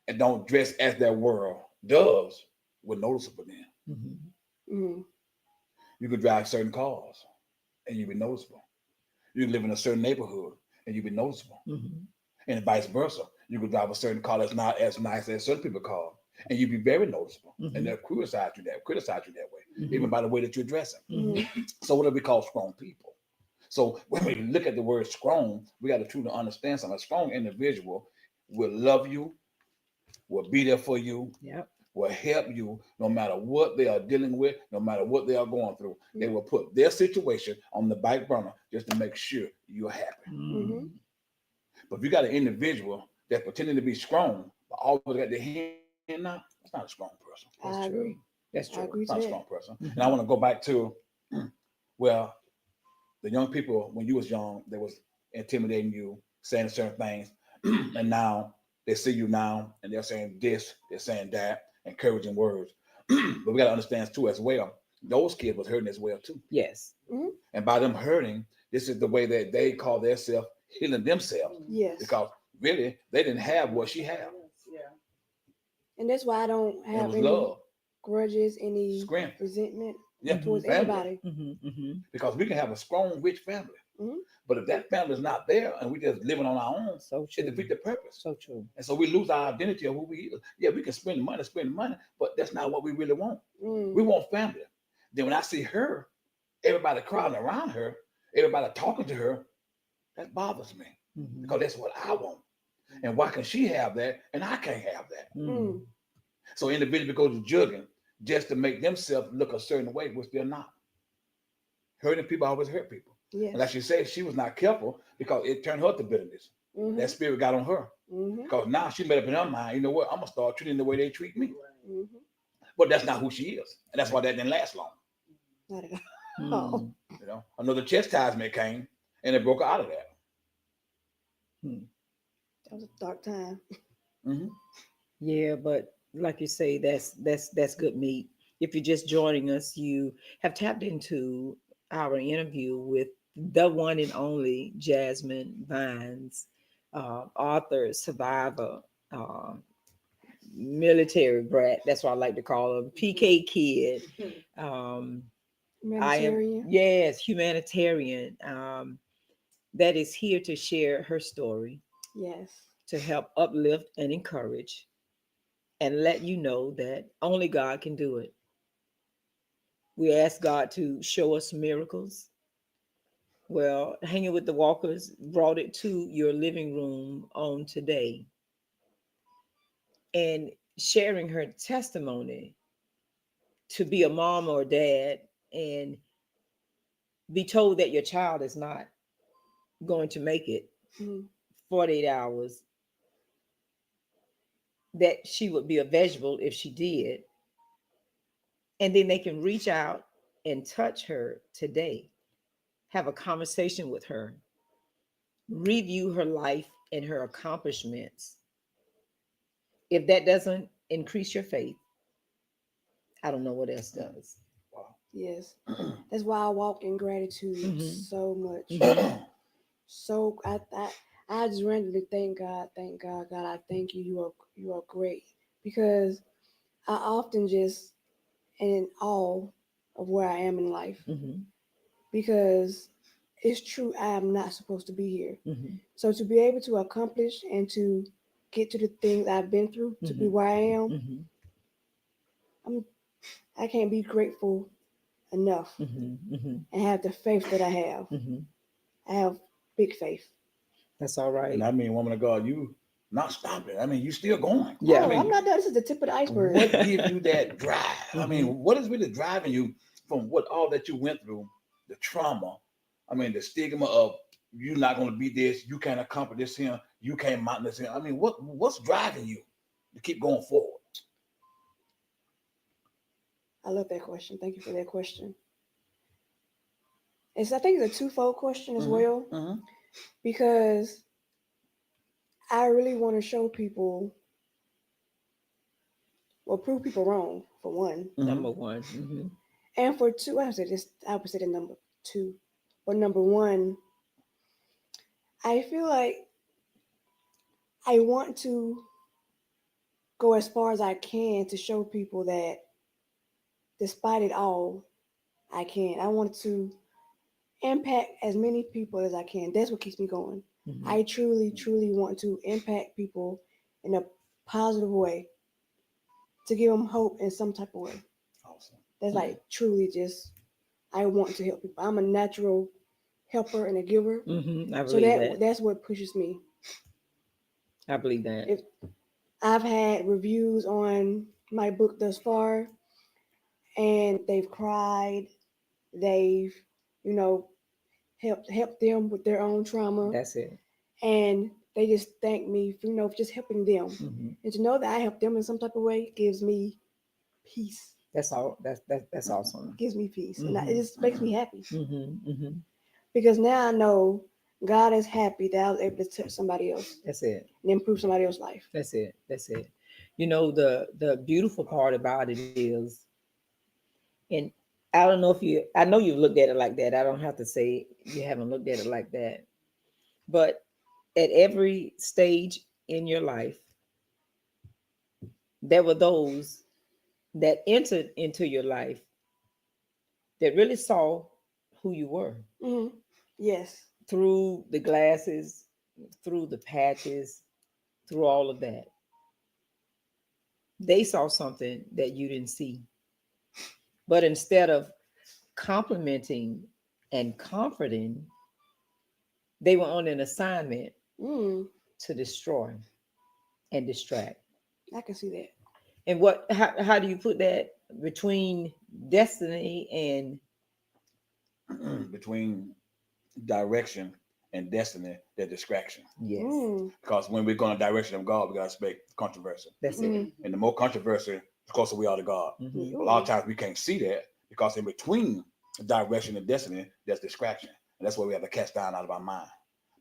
and don't dress as that world does, we're noticeable then. Mm-hmm. Mm-hmm. You could drive certain cars and you'd be noticeable. You could live in a certain neighborhood and you'd be noticeable. Mhm. And vice versa. You could drive a certain car that's not as nice as certain people's car, and you'd be very noticeable. And Mhm. they'll criticize you that way, even Mhm. by the way that you're dressing. Mhm. So what do we call strong people? So when we look at the word strong, we got to truly understand something. A strong individual will love you, will be there for you, Yep. will help you no matter what they are dealing with, no matter what they are going through. They will put their situation on the back burner just to make sure you're happy. Mhm. But if you got an individual that's pretending to be strong, but always got their hand out, that's not a strong person. That's I true. agree. That's I true. agree It's to not a that. strong person. And I Mhm. want to go back to well, the young people when you was young, they was intimidating you, saying certain things, and now they see you now and they're saying this, they're saying that, encouraging words. But we got to understand too as well. Those kids was hurting as well too, Yes. Mm-hmm. and by them hurting, this is the way that they call themselves healing themselves Yes. because really they didn't have what she had. Yeah. And that's why I don't And it have was any love, grudges, any strength, resentment yeah, Mhm. towards family. anybody. Mhm. Mhm. Because we can have a strong, rich family. Mhm. But if that family is not there and we just living on our own, So it true. defeats the purpose. So true. And so we lose our identity of who we is. Yeah, we can spend money, but that's not what we really want. We Mm. want family. Then when I see her, everybody crowding around her, everybody talking to her, that bothers me Mhm. because that's what I want. And why can she have that and I can't have that? Mm. So individuals go to jugging just to make themselves look a certain way, which they're not. Hurting people always hurt people. And like Yes. she said, she was not careful because it turned her to bitterness. Mm-hmm. That spirit got on her. Mm-hmm. Because now she made up in her mind, you know what, I'm gonna start treating the way they treat me. Mm-hmm. But that's not who she is. And that's why that didn't last long. Not at Mm. all. You know, another chastisement came and it broke her out of that. Mm. That was a dark time. Mm-hmm. Yeah, but like you say, that's good meat. If you're just joining us, you have tapped into our interview with the one and only Jasmine Vines, author, survivor, uh, military brat. That's what I like to call her, PK kid. Um, I am, Humanitarian. yes, humanitarian. That is here to share her story, Yes. to help uplift and encourage, and let you know that only God can do it. We ask God to show us miracles. Well, Hanging with the Walkers brought it to your living room on today and sharing her testimony to be a mom or dad and be told that your child is not going to make it Mm. 48 hours, that she would be a vegetable if she did. And then they can reach out and touch her today, have a conversation with her, review her life and her accomplishments. If that doesn't increase your faith, I don't know what else does. Wow. Yes. That's why I walk in gratitude Mhm. so much. Mhm. So I just randomly thank God, God, I thank you. You are great. Because I often just in awe of where I am in life. Mhm. Because it's true I am not supposed to be here. Mhm. So to be able to accomplish and to get to the things I've been through to be Mhm. where I am, Mhm. I'm I can't be grateful enough Mhm. Mhm. and have the faith that I have. Mhm. I have big faith. That's all And right. I mean, woman of God, you not stopping. I mean, you still going. I Yeah. Oh, I'm mean, not done. This is the tip of the iceberg. what gives you that drive? I mean, Mhm. what is really driving you from what all that you went through, the trauma? I mean, the stigma of you not going to be this, you can't accomplish this here, you can't mount this here. I mean, what's driving you to keep going forward? I love that question. Thank you for that question. I think it's a twofold question as Mm-hmm, well mm-hmm, because I really want to show people, well, prove people wrong for one, mm-hmm. Number one. Mhm. and for two, I would say the number two, but number one, I feel like I want to go as far as I can to show people that despite it all, I can. I want to impact as many people as I can. That's what keeps me going. Mhm. I truly, truly want to impact people in a positive way to give them hope in some type of way. Awesome. That's like truly just, I want to help people. I'm a natural helper and a giver. I So believe that. that's what pushes me. I believe that. If I've had reviews on my book thus far, and they've cried, they've, you know, helped them with their own trauma, That's it. and they just thank me for, for just helping them. Hmm. And to know that I helped them in some type of way gives me peace. That's all. That's awesome. Gives me peace, and it Hmm. just makes me happy Hmm. because now I know God is happy that I was able to touch somebody else That's it. and improve somebody else's life. That's it. That's it. You know, the beautiful part about it is, and I don't know if you, I know you've looked at it like that. I don't have to say you haven't looked at it like that. But at every stage in your life, there were those that entered into your life that really saw who you were Hmm. Yes. through the glasses, through the patches, through all of that. They saw something that you didn't see. But instead of complimenting and comforting, they were on an assignment Mm, to destroy and distract. I can see that. And how do you put that between destiny and Between direction and destiny, they're distraction. yes, Mm, Because when we're going to direction of God, we got to expect controversy. that's it. mm, And the more controversy, the closer we are to God. Hmm. But a lot of times we can't see that because in between direction and destiny, there's distraction. And that's why we have to cast down out of our mind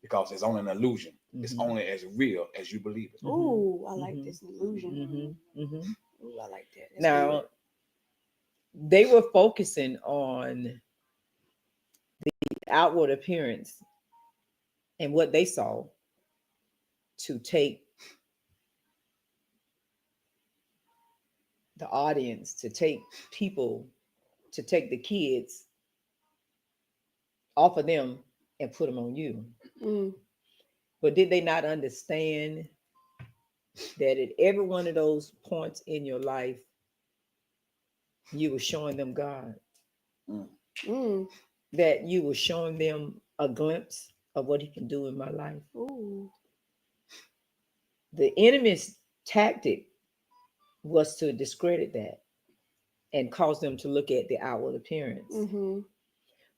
because it's only an illusion. It's Hmm. only as real as you believe it. ooh, I like Hmm. this illusion. Hmm. Ooh, I like that. That's Now, good. they were focusing on outward appearance and what they saw to take the audience, to take people, to take the kids off of them and put them on you. Mm, But did they not understand that at every one of those points in your life, you were showing them God, Mm. mm, that you were showing them a glimpse of what He can do in my life? ooh, The enemy's tactic was to discredit that and cause them to look at the outward appearance. mm-hmm,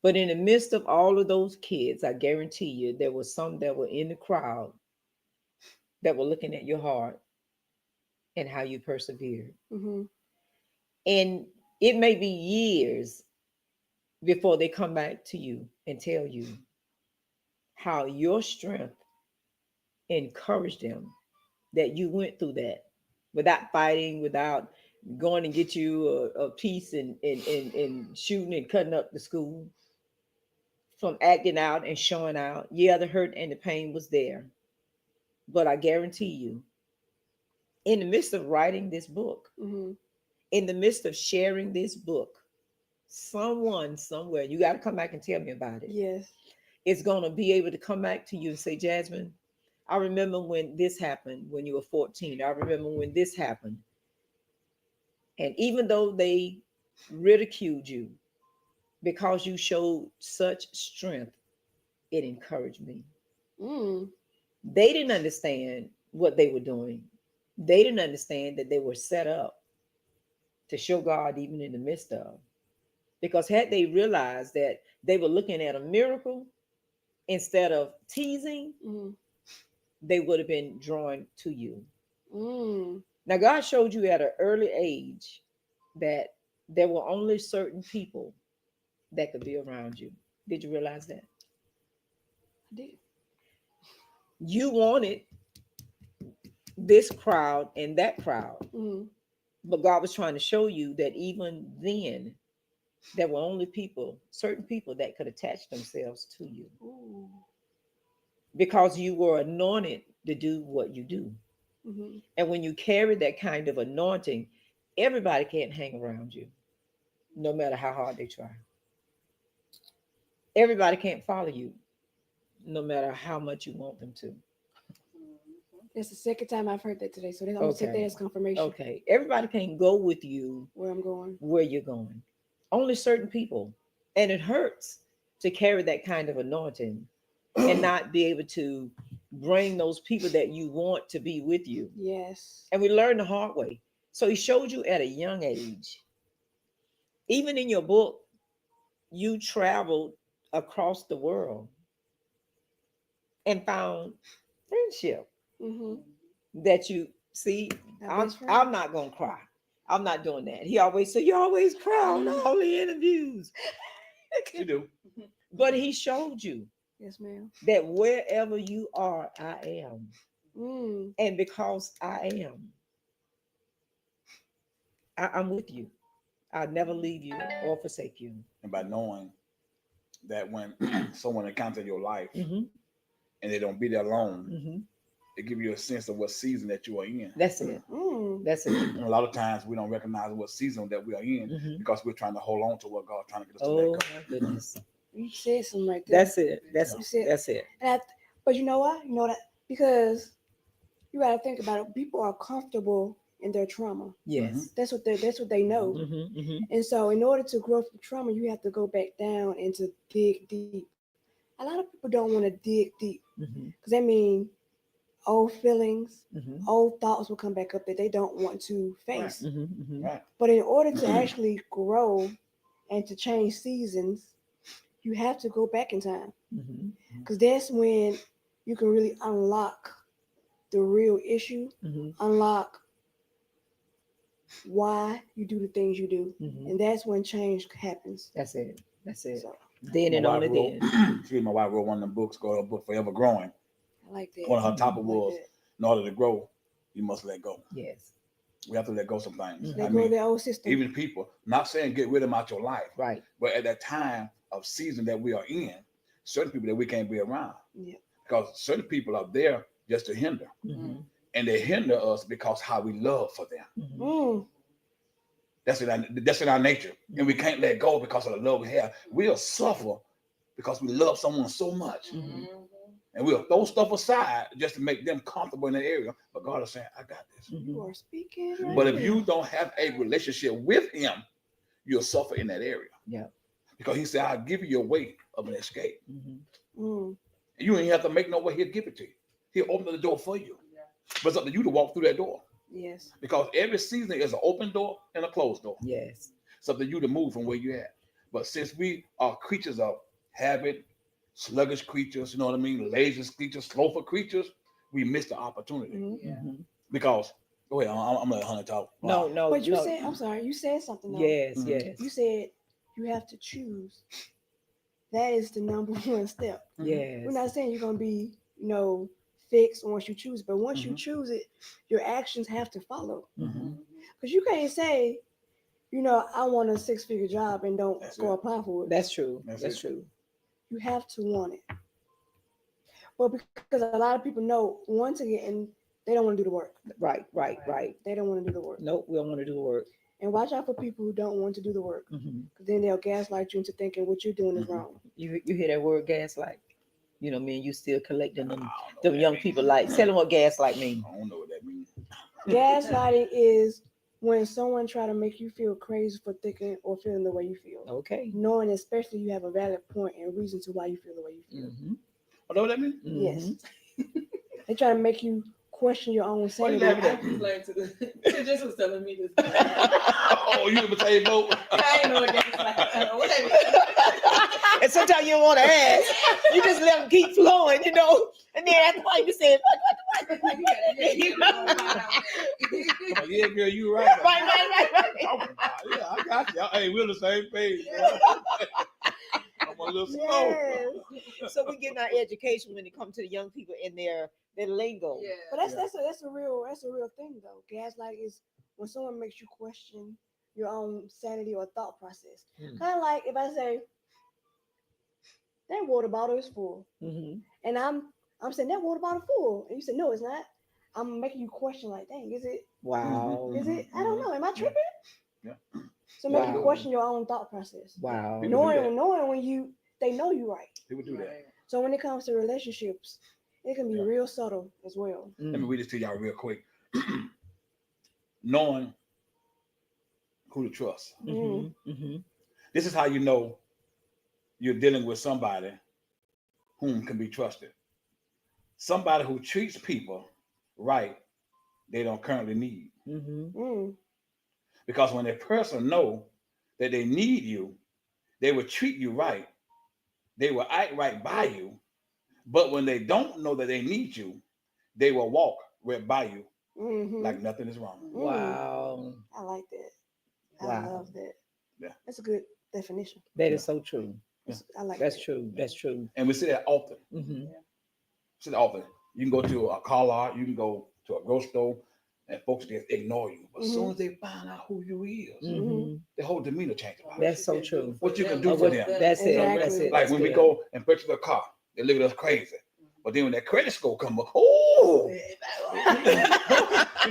But in the midst of all of those kids, I guarantee you there was some that were in the crowd that were looking at your heart and how you persevered. mm-hmm, And it may be years before they come back to you and tell you how your strength encouraged them, that you went through that without fighting, without going and get you a piece and shooting and cutting up the school, from acting out and showing out. Yeah, the hurt and the pain was there. But I guarantee you, in the midst of writing this book, mm-hmm. in the midst of sharing this book, someone somewhere, you got to come back and tell me about it, Yes. is going to be able to come back to you and say, Jasmine, I remember when this happened when you were 14. I remember when this happened. And even though they ridiculed you because you showed such strength, it encouraged me. Mm, They didn't understand what they were doing. They didn't understand that they were set up to show God even in the midst of. Because had they realized that they were looking at a miracle instead of teasing, mm, they would have been drawn to you. mm. Now, God showed you at an early age that there were only certain people that could be around you. Did you realize that? I did. You wanted this crowd and that crowd, Mm, but God was trying to show you that even then, there were only people, certain people that could attach themselves to you ooh, because you were anointed to do what you do. mm-hmm, And when you carry that kind of anointing, everybody can't hang around you. no matter how hard they try. Everybody can't follow you, no matter how much you want them to. That's the second time I've heard that today. So I'm gonna take that Okay. as confirmation Okay. Everybody can't go with you where I'm going. where you're going. Only certain people. And it hurts to carry that kind of anointing and not be able to bring those people that you want to be with you. Yes. And we learned the hard way. So he showed you at a young age. Even in your book, you traveled across the world and found friendship Mm-hmm. that you see. My best friend. I'm not gonna cry. I'm not doing that. He always said, you always cry on all the interviews. You do. But he showed you Yes, ma'am. that wherever you are, I am. Mm. And because I am, I'm with you. I'll never leave you or forsake you. And by knowing that when someone encounters your life Mm-hmm. and they don't be there alone, Mm-hmm. it gives you a sense of what season that you are in. That's it. Mm. That's it. And a lot of times we don't recognize what season that we are in Mhm. because we're trying to hold on to what God's trying to get us to Oh let go. my goodness. You said something right there. That's it. That's You said- that's it. And but you know what? You know that because you got to think about it. People are comfortable in their trauma. Yes. That's what they know. Mm-hmm, mm-hmm. And so, in order to grow from trauma, you have to go back down and to dig deep. A lot of people don't want to dig deep Mm-hmm. because that means old feelings, Mm-hmm. old thoughts will come back up that they don't want to face. Mm-hmm. Mm-hmm. Right. But in order to actually grow and to change seasons, you have to go back in time Mm-hmm. because that's when you can really unlock the real issue, Mm-hmm. unlock why you do the things you do, Mm-hmm. and that's when change happens. That's it. That's it. So Then and My only wife wrote, then. excuse me, my wife wrote one of them books called a book Forever Growing. I like that. One of her I topic like was, that. in order to grow, you must let go. Yes. We have to let go some things. Mhm. Let I go of mean, their old system. even people, not saying get rid of them out your life, Right. but at that time of season that we are in, certain people that we can't be around. Yeah. Because certain people are there just to hinder. Mm-hmm. And they hinder us because how we love for them. Mm-hmm. Mm. That's in our nature. And we can't let go because of the love we have. We'll suffer because we love someone so much. Mm-hmm. And we'll throw stuff aside just to make them comfortable in that area. But God is saying, I got this. Mm-hmm. You are speaking. Right But if now. you don't have a relationship with him, you'll suffer in that area. Yeah. Because he said, I'll give you your way of an escape. Mm-hmm. Mm. And you ain't have to make no way, he'll give it to you. He'll open the door for you. But it's up to you to walk through that door. Yes. Because every season is an open door and a closed door. Yes. It's up to you to move from where you're at. But since we are creatures of habit, sluggish creatures, you know what I mean, lazy creatures, slothful creatures, we miss the opportunity. Mhm. Mm-hmm. Because, go ahead, I'm gonna let Hunter talk. No, no. But you no. said, I'm sorry, you said something though. Yes, Mhm. yes. You said you have to choose. That is the number one step. Yes. We're not saying you're gonna be, fixed once you choose, but once you Mhm. choose it, your actions have to follow. Mm-hmm. Because you can't say, I want a 6-figure job and don't That's go it. apply for it. That's true. That's That's it. true. You have to want it. But because a lot of people know once again, they don't want to do the work. Right, right, right. They don't want to do the work. Nope, we don't want to do the work. And watch out for people who don't want to do the work. Mm-hmm. Because then they'll gaslight you into thinking what you're doing is Mhm. wrong. You hear that word gaslight? You know, me and you still collecting them. I don't know Them what young that people means. like, tell them what gaslight mean. I don't know what that means. Gaslighting is when someone try to make you feel crazy for thinking or feeling the way you feel. Okay. Knowing especially you have a valid point and reason to why you feel the way you feel. Mm-hmm. You know what that means? Yes. They try to make you question your own Why you sanity. laughing I at? just learned to. She just was telling me this. Oh, you in the same boat? I ain't know what that's like. Whatever. And sometimes you don't want to ask. You just let them keep flowing, And then after a while you say, You gotta find out. Come on, yeah, girl, you right. right. Oh, yeah, I got you. Hey, we're on the same page. I'm a little slow. Yes. So we getting our education when it comes to the young people in their lingo. Yeah. But that's a real thing though. Gaslighting is when someone makes you question your own sanity or thought process. Mm. Kind of like if I say that water bottle is full, Mm-hmm. and I'm saying that water bottle full, and you say no, it's not. I'm making you question like, dang, is it? Wow. Is it? I don't know. Am I tripping? Yeah. So make Wow. you question your own thought process. Wow. People do that. Knowing when they know you right. People do that. So when it comes to relationships, it can be Yeah. real subtle as well. Let me read this to y'all real quick. Knowing who to trust. Mm-hmm. Mm-hmm. This is how you know you're dealing with somebody whom can be trusted. Somebody who treats people right they don't currently need. Mm-hmm. Mm. Because when a person know that they need you, they will treat you right. They will act right by you. But when they don't know that they need you, they will walk right by you Mm-hmm. like nothing is wrong. Wow. I like that. I Wow. love that. Yeah. That's a good definition. That is so true. I like That's that. true. That's true. And we see that often. Mm-hmm. See that often. You can go to a car lot, you can go to a grocery store, and folks just ignore you. But as soon as they find out who you is, Mm-hmm. their whole demeanor changes. That's so true. What you can do Oh, for what- them. That's it. Exactly. That's it. Like That's when we good. go and purchase a car, they look at us crazy. But then when that credit score come up, oh, you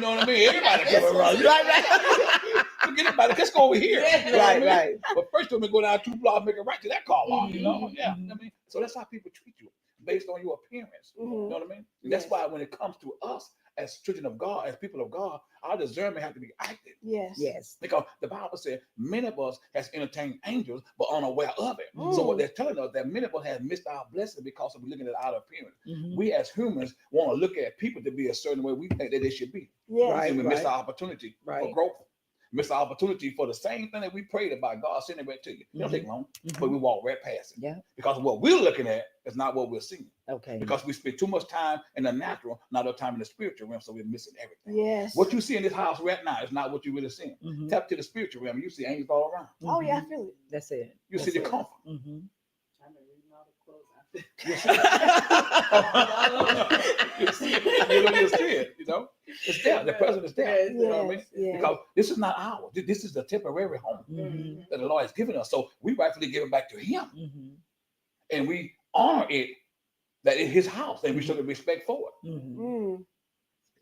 know what I mean? Everybody come around. Right, Forget about it. Let's go over here. Yeah. You know what I right, mean? right. But first, let me go down 2 blocks, make a right to that car lot. You know? Mhm, Yeah. mhm. I mean, so that's how people treat you based on your appearance. You Mhm. know what I mean? And that's Yes. why when it comes to us as children of God, as people of God, our discernment has to be active. Yes. Yes. Because the Bible said many of us has entertained angels but unaware of it. So Mm. what they're telling us that many of us have missed our blessing because of looking at our appearance. Mhm. We as humans want to look at people to be a certain way we think that they should be. Yes. Right. And we miss our opportunity for Right. growth. Miss our opportunity for the same thing that we prayed about. God sending it back to you. It don't take long, Mhm. but we walk right past it. Yeah. Because what we're looking at is not what we're seeing. Okay. Because we spend too much time in the natural, not enough time in the spiritual realm, so we're missing everything. Yes. What you see in this house right now is not what you're really seeing. Mhm. Tap to the spiritual realm, you see angels all around. Oh yeah, I Mhm. feel it. That's it. You That's see the it. comfort. Mhm. You see it. You see it. You see it. You know, it's there. The presence is there. You know what I mean? Yes. Yes. Because this is not ours. This is the temporary home Mhm. that the Lord has given us. So we rightfully give it back to Him, Mhm. and we honor it that it's His house, and we show the respect for it, Mhm. Mm.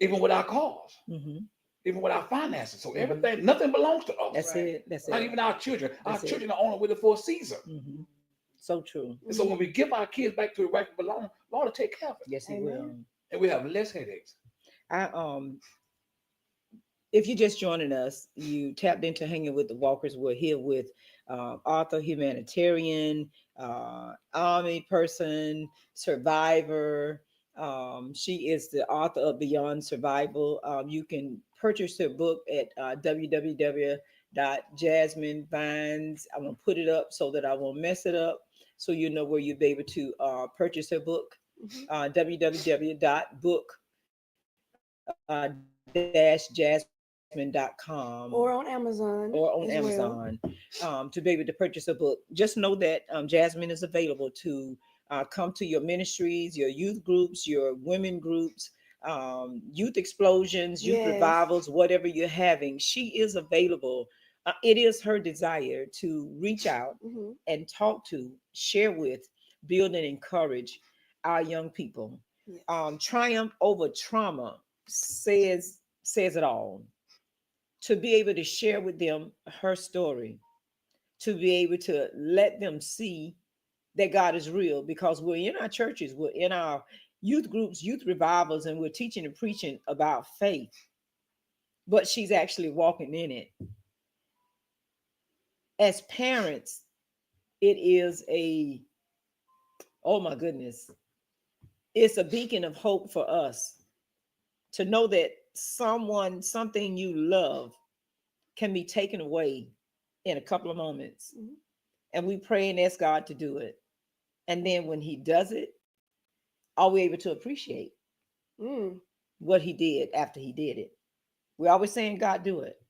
even with our cars, Mhm. even with our finances. So Mhm. everything, nothing belongs to us. That's Right. it. That's Not it. even our children. Our That's it. children are only with it for a season. Mhm. So true. And so when we give our kids back to the rightful belong, Lord will take care of it, Yes, He Amen. will. and we have less headaches. I If you're just joining us, you tapped into Hanging with the Walkers. We're here with author, humanitarian, army person, survivor. She is the author of Beyond Survival. You can purchase her book at www.jasminevines. I'm going to put it up so that I won't mess it up, so you know where you'll be able to purchase her book. Mhm. www.book-jasmine.com Or on Amazon. or on as well. Amazon to be able to purchase a book. Just know that Jasmine is available to come to your ministries, your youth groups, your women groups, youth explosions, youth Yes. revivals, whatever you're having. She is available. It is her desire to reach out Mhm. and talk to, share with, build and encourage our young people. Yes. Triumph over trauma says it all. To be able to share with them her story, to be able to let them see that God is real, because we're in our churches, we're in our youth groups, youth revivals, and we're teaching and preaching about faith, but she's actually walking in it. As parents, it is oh my goodness, it's a beacon of hope for us to know that something you love can be taken away in a couple of moments. Mhm. And we pray and ask God to do it. And then when He does it, are we able to appreciate Mm. what He did after He did it? We're always saying, God, do it.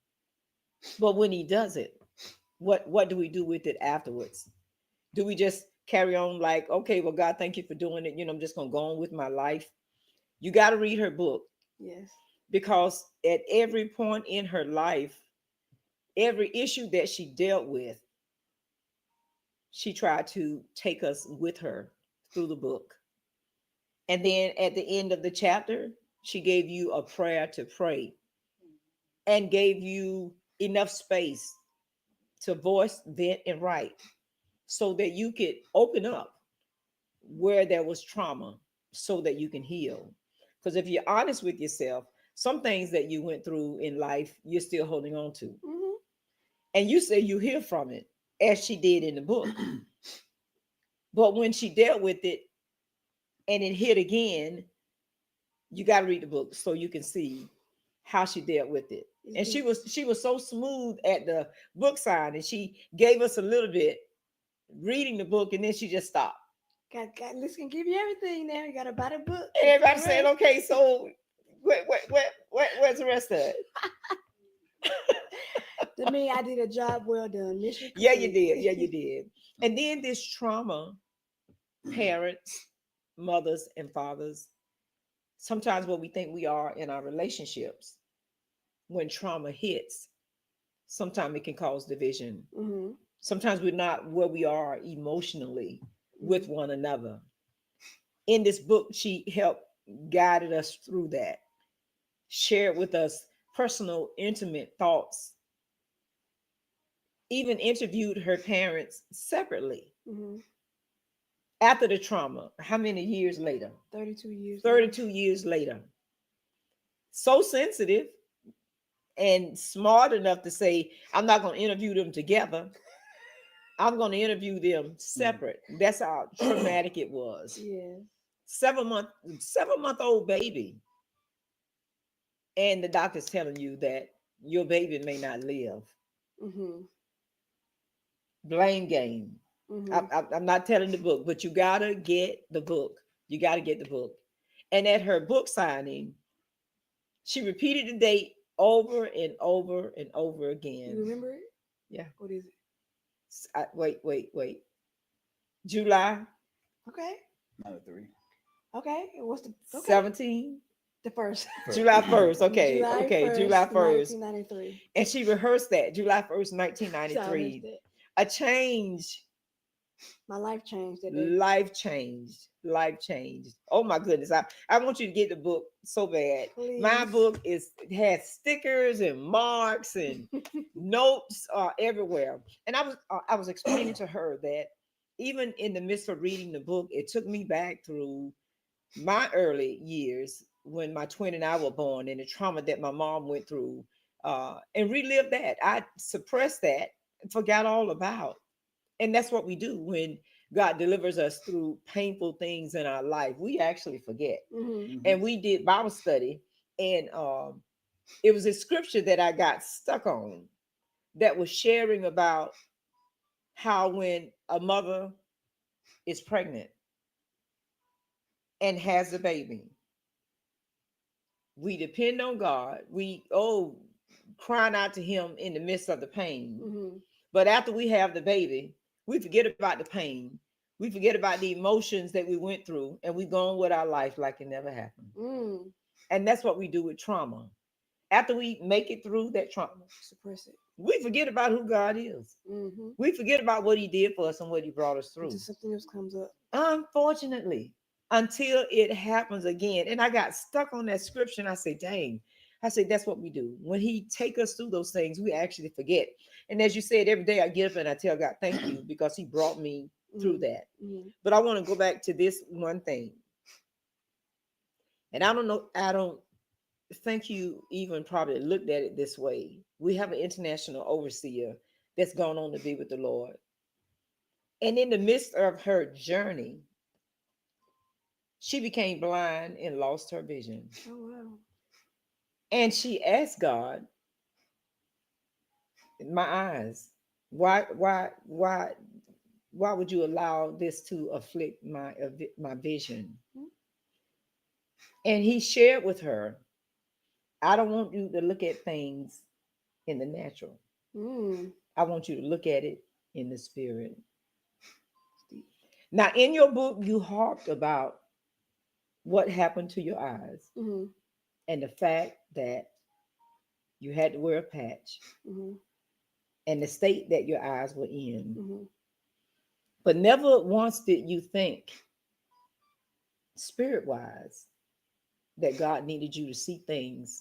But when He does it, what do we do with it afterwards? Do we just carry on like, okay, well, God, thank you for doing it. I'm just going to go on with my life. You got to read her book, Yes. because at every point in her life, every issue that she dealt with, she tried to take us with her through the book. And then at the end of the chapter, she gave you a prayer to pray and gave you enough space to voice, vent, and write so that you could open up where there was trauma so that you can heal. Because if you're honest with yourself, some things that you went through in life, you're still holding on to. Mhm. And you say you heal from it, as she did in the book. But when she dealt with it and it hit again, you got to read the book so you can see how she dealt with it. It's And deep. she was so smooth at the book side, and she gave us a little bit reading the book, and then she just stopped. Got this can give you everything now. You gotta buy the book. And everybody The said, rest. "Okay, so where's the rest of it?" To me, I did a job well done. Mission Yeah, you complete. did. Yeah, you did. And then this trauma, parents, mothers, and fathers, sometimes what we think we are in our relationships, when trauma hits, sometimes it can cause division. Mm-hmm. Sometimes we're not where we are emotionally with one another. In this book, she helped guided us through that, shared with us personal, intimate thoughts, even interviewed her parents separately Mm-hmm. after the trauma. How many years later? 32 years. 32 years later. So sensitive and smart enough to say, I'm not going to interview them together. I'm going to interview them separate. That's how traumatic it was. Yeah. 7 month old baby. And the doctor's telling you that your baby may not live. Mm-hmm. Blame game. Mm-hmm. I'm not telling the book, but you gotta get the book. You gotta get the book. And at her book signing, she repeated the date over and over and over You again. remember it? Yeah. What is it? Wait. July Okay. 93. Okay. And what's the 17. the first? July 1st. Okay. July Okay. 1st, July 1st. 1993. And she rehearsed that July 1st, So I missed 1993. it. A change. My life changed that day. Life changed. Oh my goodness. I want you to get the book so bad. My Please. book it has stickers and marks and notes everywhere. And I was explaining to her that even in the midst of reading the book, it took me back through my early years when my twin and I were born and the trauma that my mom went through, and relived that. I suppressed that and forgot all about. And that's what we do when God delivers us through painful things in our life. We actually forget. Mm-hmm. And we did Bible study, and it was a scripture that I got stuck on that was sharing about how when a mother is pregnant and has a baby, we depend on God. We crying out to Him in the midst of the pain. Mm-hmm. But after we have the baby, we forget about the pain. We forget about the emotions that we went through, and we go on with our life like it never happened. Mm. And that's what we do with trauma. After we make it through that trauma, Suppress it. we forget about who God is. Mm-hmm. We forget about what He did for us and what He brought us through. Until something else comes up. Unfortunately, until it happens again. And I got stuck on that scripture, and I say, dang. I say that's what we do. When He take us through those things, we actually forget. And as you said, every day I get up and I tell God, thank you, because He brought me through that. Mm-hmm. But I want to go back to this one thing. And I don't think you even probably looked at it this way. We have an international overseer that's gone on to be with the Lord. And in the midst of her journey, she became blind and lost her vision. Oh wow. And she asked God, my eyes, why would you allow this to afflict my vision? And He shared with her, I don't want you to look at things in the natural. Mm. I want you to look at it in the spirit. Now, in your book, you harped about what happened to your eyes Mm-hmm. and the fact that you had to wear a patch Mm-hmm. and the state that your eyes were in. Mm-hmm. But never once did you think, spirit wise, that God needed you to see things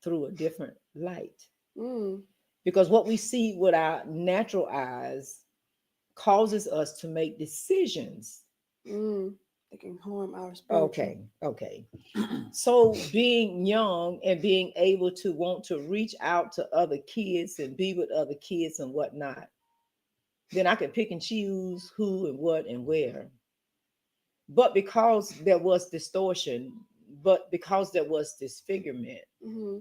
through a different light. Mm. Because what we see with our natural eyes causes us to make decisions. They can harm our spiritual. Okay. So being young and being able to want to reach out to other kids and be with other kids and whatnot, then I could pick and choose who and what and where. But because there was distortion, but because there was disfigurement, Mm-hmm.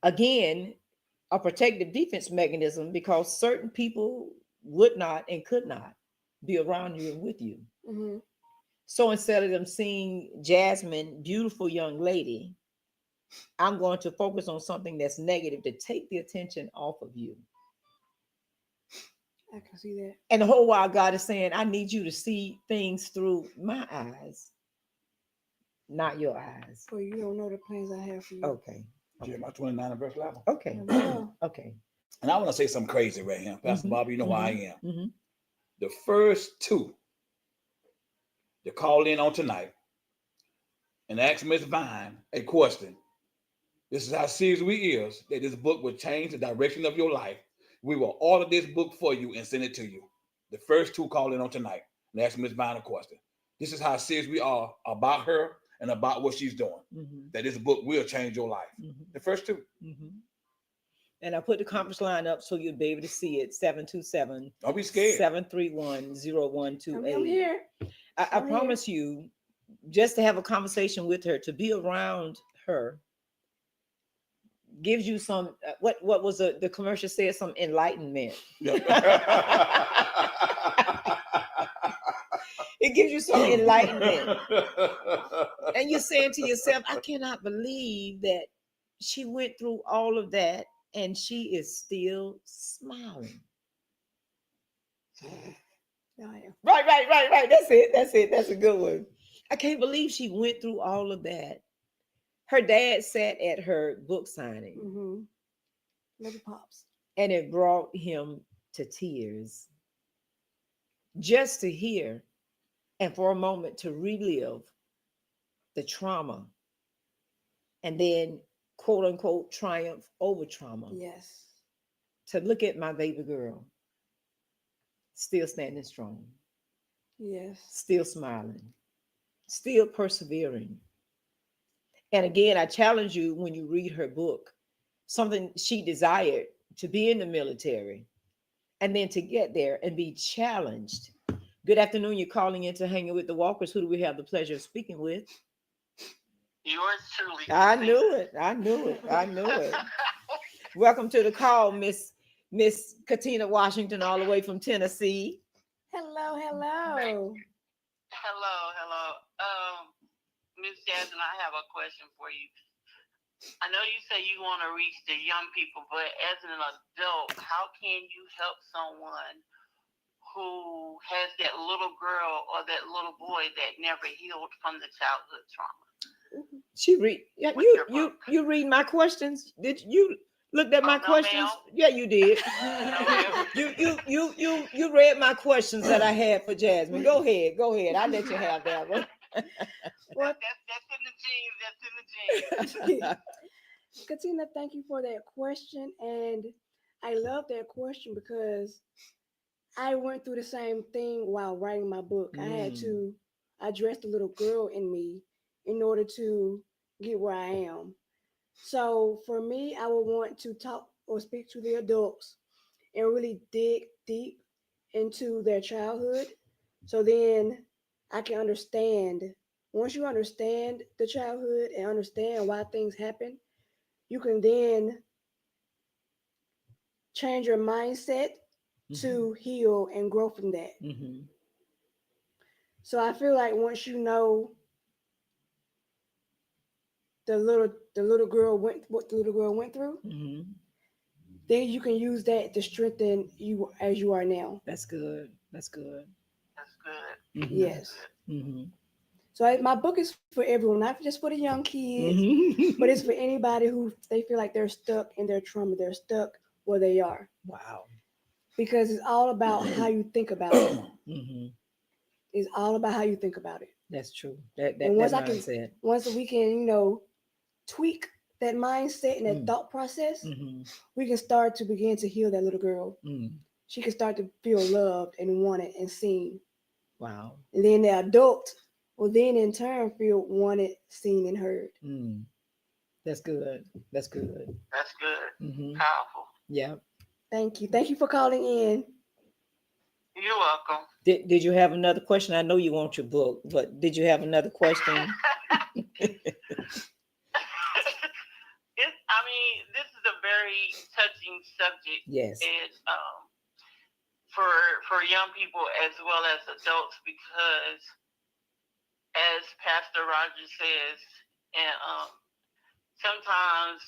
again, a protective defense mechanism, because certain people would not and could not be around you and with you. Mm-hmm. So instead of them seeing Jasmine, beautiful young lady, I'm going to focus on something that's negative to take the attention off of you. I can see that. And the whole while God is saying, I need you to see things through my eyes, not your eyes. For you don't know the plans I have for you. Okay. Jeremiah 29 and verse 11. Okay. Yeah. Okay. And I want to say something crazy right here. Pastor Mhm, Bobby, you know who I am. Mm-hmm. The first two to call in on tonight and ask Miss Vine a question. This is how serious we is that this book will change the direction of your life. We will order this book for you and send it to you. The first two call in on tonight and ask Miss Vine a question. This is how serious we are about her and about what she's doing. Mm-hmm. That this book will change your life. Mm-hmm. The first two. Mm-hmm. And I put the conference line up so you'll be able to see it. 727 Don't be scared. 731 I'm here. I I'm here. promise you, just to have a conversation with her, to be around her, gives you some what was the commercial said, some enlightenment. It gives you some enlightenment. And you're saying to yourself, I cannot believe that she went through all of that and she is still smiling. Right. That's it. That's a good one. I can't believe she went through all of that. Her dad sat at her book signing. Mm-hmm. Little pops. And it brought him to tears just to hear and for a moment to relive the trauma and then quote unquote triumph over trauma. Yes. To look at my baby girl still standing strong, Yes. still smiling, still persevering. And again, I challenge you when you read her book, something she desired to be in the military and then to get there and be challenged. Good afternoon. You're calling in to Hanging with the Walkers. Who do we have the pleasure of speaking with? Yours truly. I knew it. Welcome to the call, Miss Katina Washington, all the way from Tennessee. Hello. Hello. Miss Jasmine, I have a question for you. I know you say you want to reach the young people, but as an adult, how can you help someone who has that little girl or that little boy that never healed from the childhood trauma? You read my questions? Did you looked at my questions? Ma'am. Yeah, you did. No, you read my questions that I had for Jasmine. Go ahead. I'll let you have that one. What? That's in the genes. Katina, thank you for that question. And I love that question because I went through the same thing while writing my book. I had to address the little girl in me in order to get where I am. So for me, I would want to talk or speak to the adults and really dig deep into their childhood. So then I can understand. Once you understand the childhood and understand why things happen, you can then change your mindset to heal and grow from that. Mm-hmm. So I feel like once you know the little girl went what the little girl went through, then you can use that to strengthen you as you are now. That's good. That's good. Yes. Mm-hmm. So my book is for everyone, not just for the young kids, but it's for anybody who they feel like they're stuck in their trauma. They're stuck where they are. Wow. Because it's all about how you think about it. Mm-hmm. It's all about how you think about it. That's true. That and once mindset. once we can, tweak that mindset and that Mm. thought process, Mm-hmm. we can start to begin to heal that little girl. Mm. She can start to feel loved and wanted and seen. Wow. And then the adult will then in turn feel wanted, seen, and heard. Mm. That's good. That's good. That's good. Mm-hmm. Powerful. Yeah. Thank you. Thank you for calling in. You're welcome. Did you have another question? I know you want your book, but did you have another question? I mean, this is a very touching subject, Yes. and for young people as well as adults, because as Pastor Rogers says, and sometimes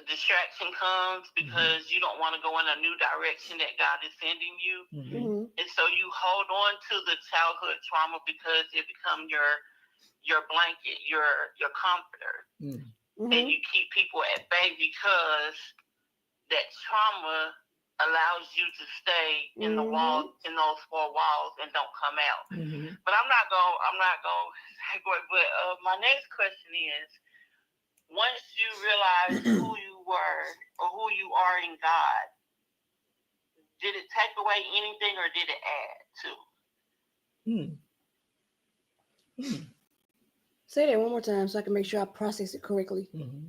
a distraction comes because you don't want to go in a new direction that God is sending you, Mm-hmm. Mhm. and so you hold on to the childhood trauma because it becomes your blanket, your comforter. Mm. And Mhm. you keep people at bay because that trauma allows you to stay in the walls, in those four walls, and don't come out. Mm-hmm. But I'm not going segue. But my next question is: once you realize who you were or who you are in God, did it take away anything or did it add to? Mm. Mm. Say that one more time so I can make sure I process it correctly. Mm-hmm.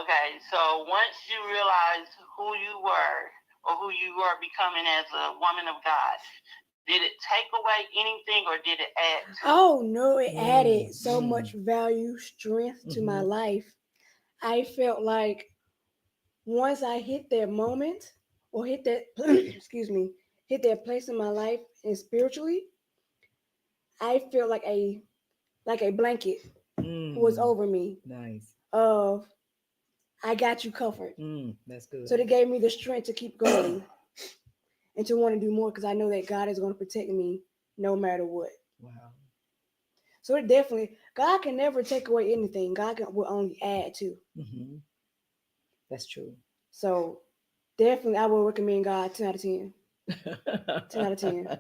Okay, so once you realize who you were or who you are becoming as a woman of God, did it take away anything or did it add to? Oh no, it added Mm, so mm. much value, strength to my Mhm. life. I felt like once I hit that moment or hit that excuse me, hit that place in my life and spiritually, I felt like a blanket was Mm. over me Nice. of I got you covered. Mm. That's good. So they gave me the strength to keep going and to want to do more because I know that God is going to protect me no matter what. Wow. So it definitely, God can never take away anything. Will only add to. Mm-hmm. That's true. So definitely, I will recommend God 10 out of 10. 10 out of 10.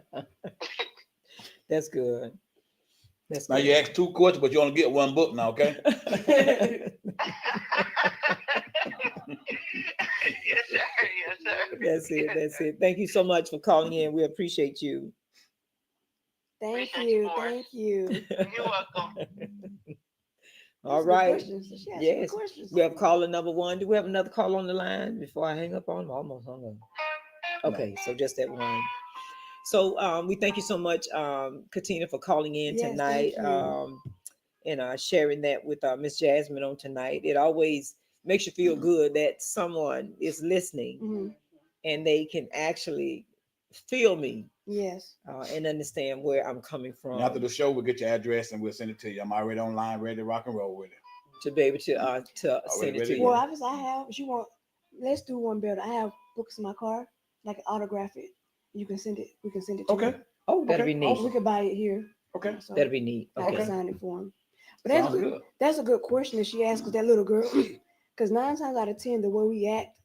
That's good. That's Now good. you asked 2 questions, but you only get 1 book now, okay? Yes, sir. Yes, sir. That's it. That's it. Thank you so much for calling in. We appreciate you. Thank Appreciate you you. more. Thank you. You're welcome. All These are good right. questions. She asked some good Yes. questions. We have caller number 1. Do we have another call on the line before I hang up on him? Almost hung up. Okay, so just that one. So we thank you so much, Katina, for calling in Yes, tonight, thank you. and sharing that with Miss Jasmine on tonight. It always makes you feel good that someone is listening Mhm. and they can actually feel me Yes. and understand where I'm coming And after from the show, we'll get your address and we'll send it to you. I'm already online, ready to rock and roll with it. to be able to send it to ready? you. Well, obviously, I have. She want. Let's do one better. I have books in my car. I can autograph it. You can send it. We can send it to Okay. her. Oh, that'd Okay, be neat. awesome. We could buy it here. Okay. So That'd be neat. I Okay. can sign it for him. But that's Sounds good. good. That's a good question that she asked. Cause that little girl. Because 9 times out of 10, the way we act,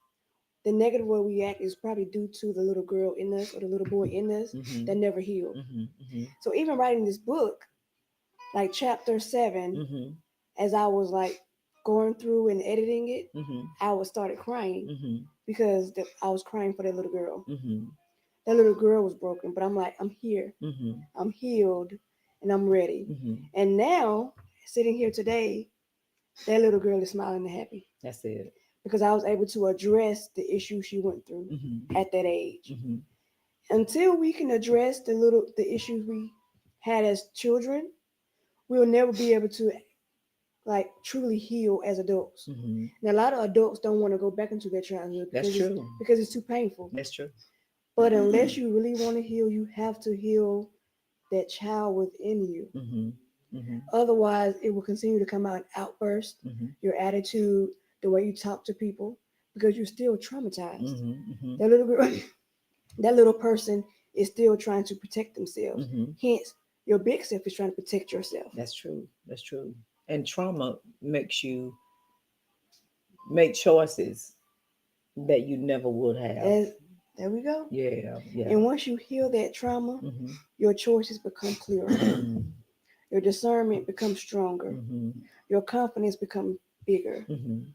the negative way we act, is probably due to the little girl in us or the little boy in us Mm-hmm. that never healed. Mm-hmm. Mm-hmm. So even writing this book, like chapter 7, Mm-hmm. as I was like going through and editing it, Mm-hmm. I was started crying Mm-hmm. because I was crying for that little girl. Mm-hmm. That little girl was broken, but I'm like, I'm here, Mm-hmm. I'm healed, and I'm ready. Mm-hmm. And now, sitting here today, that little girl is smiling and happy That's it. because I was able to address the issue she went through Mm-hmm. at that age. Mm-hmm. Until we can address the issues we had as children, we'll never be able to like truly heal as adults. Mm-hmm. And a lot of adults don't want to go back into their childhood That's true. because it's too painful. That's true. But unless you really want to heal, you have to heal that child within you. Mm-hmm. Mm-hmm. Otherwise, it will continue to come out in outbursts, Mm-hmm. your attitude, the way you talk to people, because you're still traumatized. Mm-hmm. Mm-hmm. That little girl, that little person is still trying to protect themselves. Mm-hmm. Hence, your big self is trying to protect yourself. That's true. That's true. And trauma makes you make choices that you never would have. There we go. Yeah. Yeah. And once you heal that trauma, Mm-hmm. your choices become clearer. Mm-hmm. Your discernment becomes stronger. Mm-hmm. Your confidence becomes bigger. Mhm,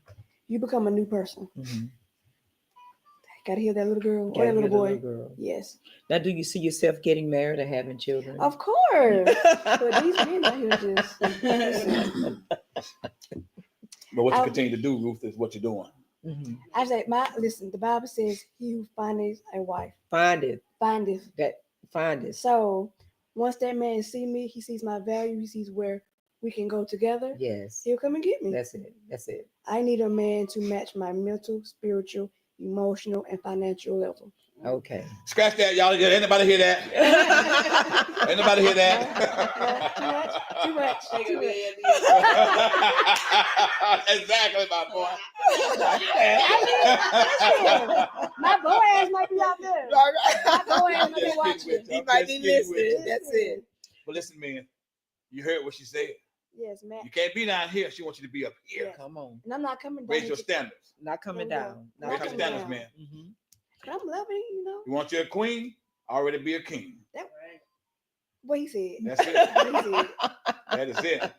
You become a new person. mhm. Gotta hear that little girl or Gotta that little hear the boy. little girl. Yes, Now, do you see yourself getting married or having children? of course. But these men out here just listen. But what you I, continue to do, Ruth, is what you're doing. Mhm. I say, listen. The Bible says, "He who findeth a wife Find it. findeth." Find it. So once that man see me, he sees my value. He sees where we can go together. Yes. He'll come and get me. That's it. That's it. I need a man to match my mental, spiritual, emotional, and financial level. Okay. Scratch that, y'all. Did anybody hear that? Anybody hear that? Too much. They Too gonna much. be Exactly, my boy. Listen, my boy ass might be out there. My boy ass might be watching. He might be listening. That's it. But listen, man, you heard what she said. Yes, man. You can't be down here. She wants you to be up here. Yes. Come on. And I'm not coming down. Raise your standards. Not coming There we go. down. Not Raise your coming standards, down. man. Mhm. I'm loving, you know. You want your queen? Already be a king. What he said. That's it. What he said. That is it.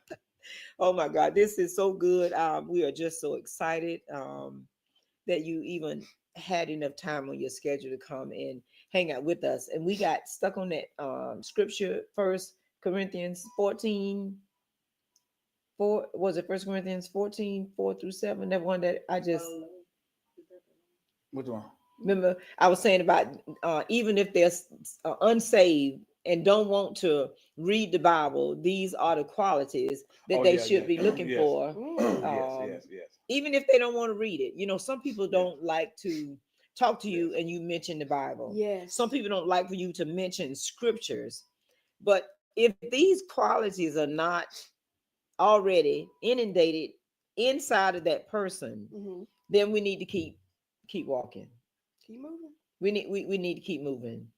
Oh my God, this is so good. We are just so excited that you even had enough time on your schedule to come and hang out with us. And we got stuck on that scripture, 1 Corinthians 14. 4, was it 1 Corinthians 14, 4-7? That one that I just Which one? remember I was saying about even if they're unsaved and don't want to read the Bible, these are the qualities that they should be looking Yes. for. Yes. Even if they don't want to read it. You know, some people don't like to talk to you and you mention the Bible. Yes. Some people don't like for you to mention scriptures. But if these qualities are not already inundated inside of that person, Mhm. then we need to keep walking. Keep moving. We need to keep moving.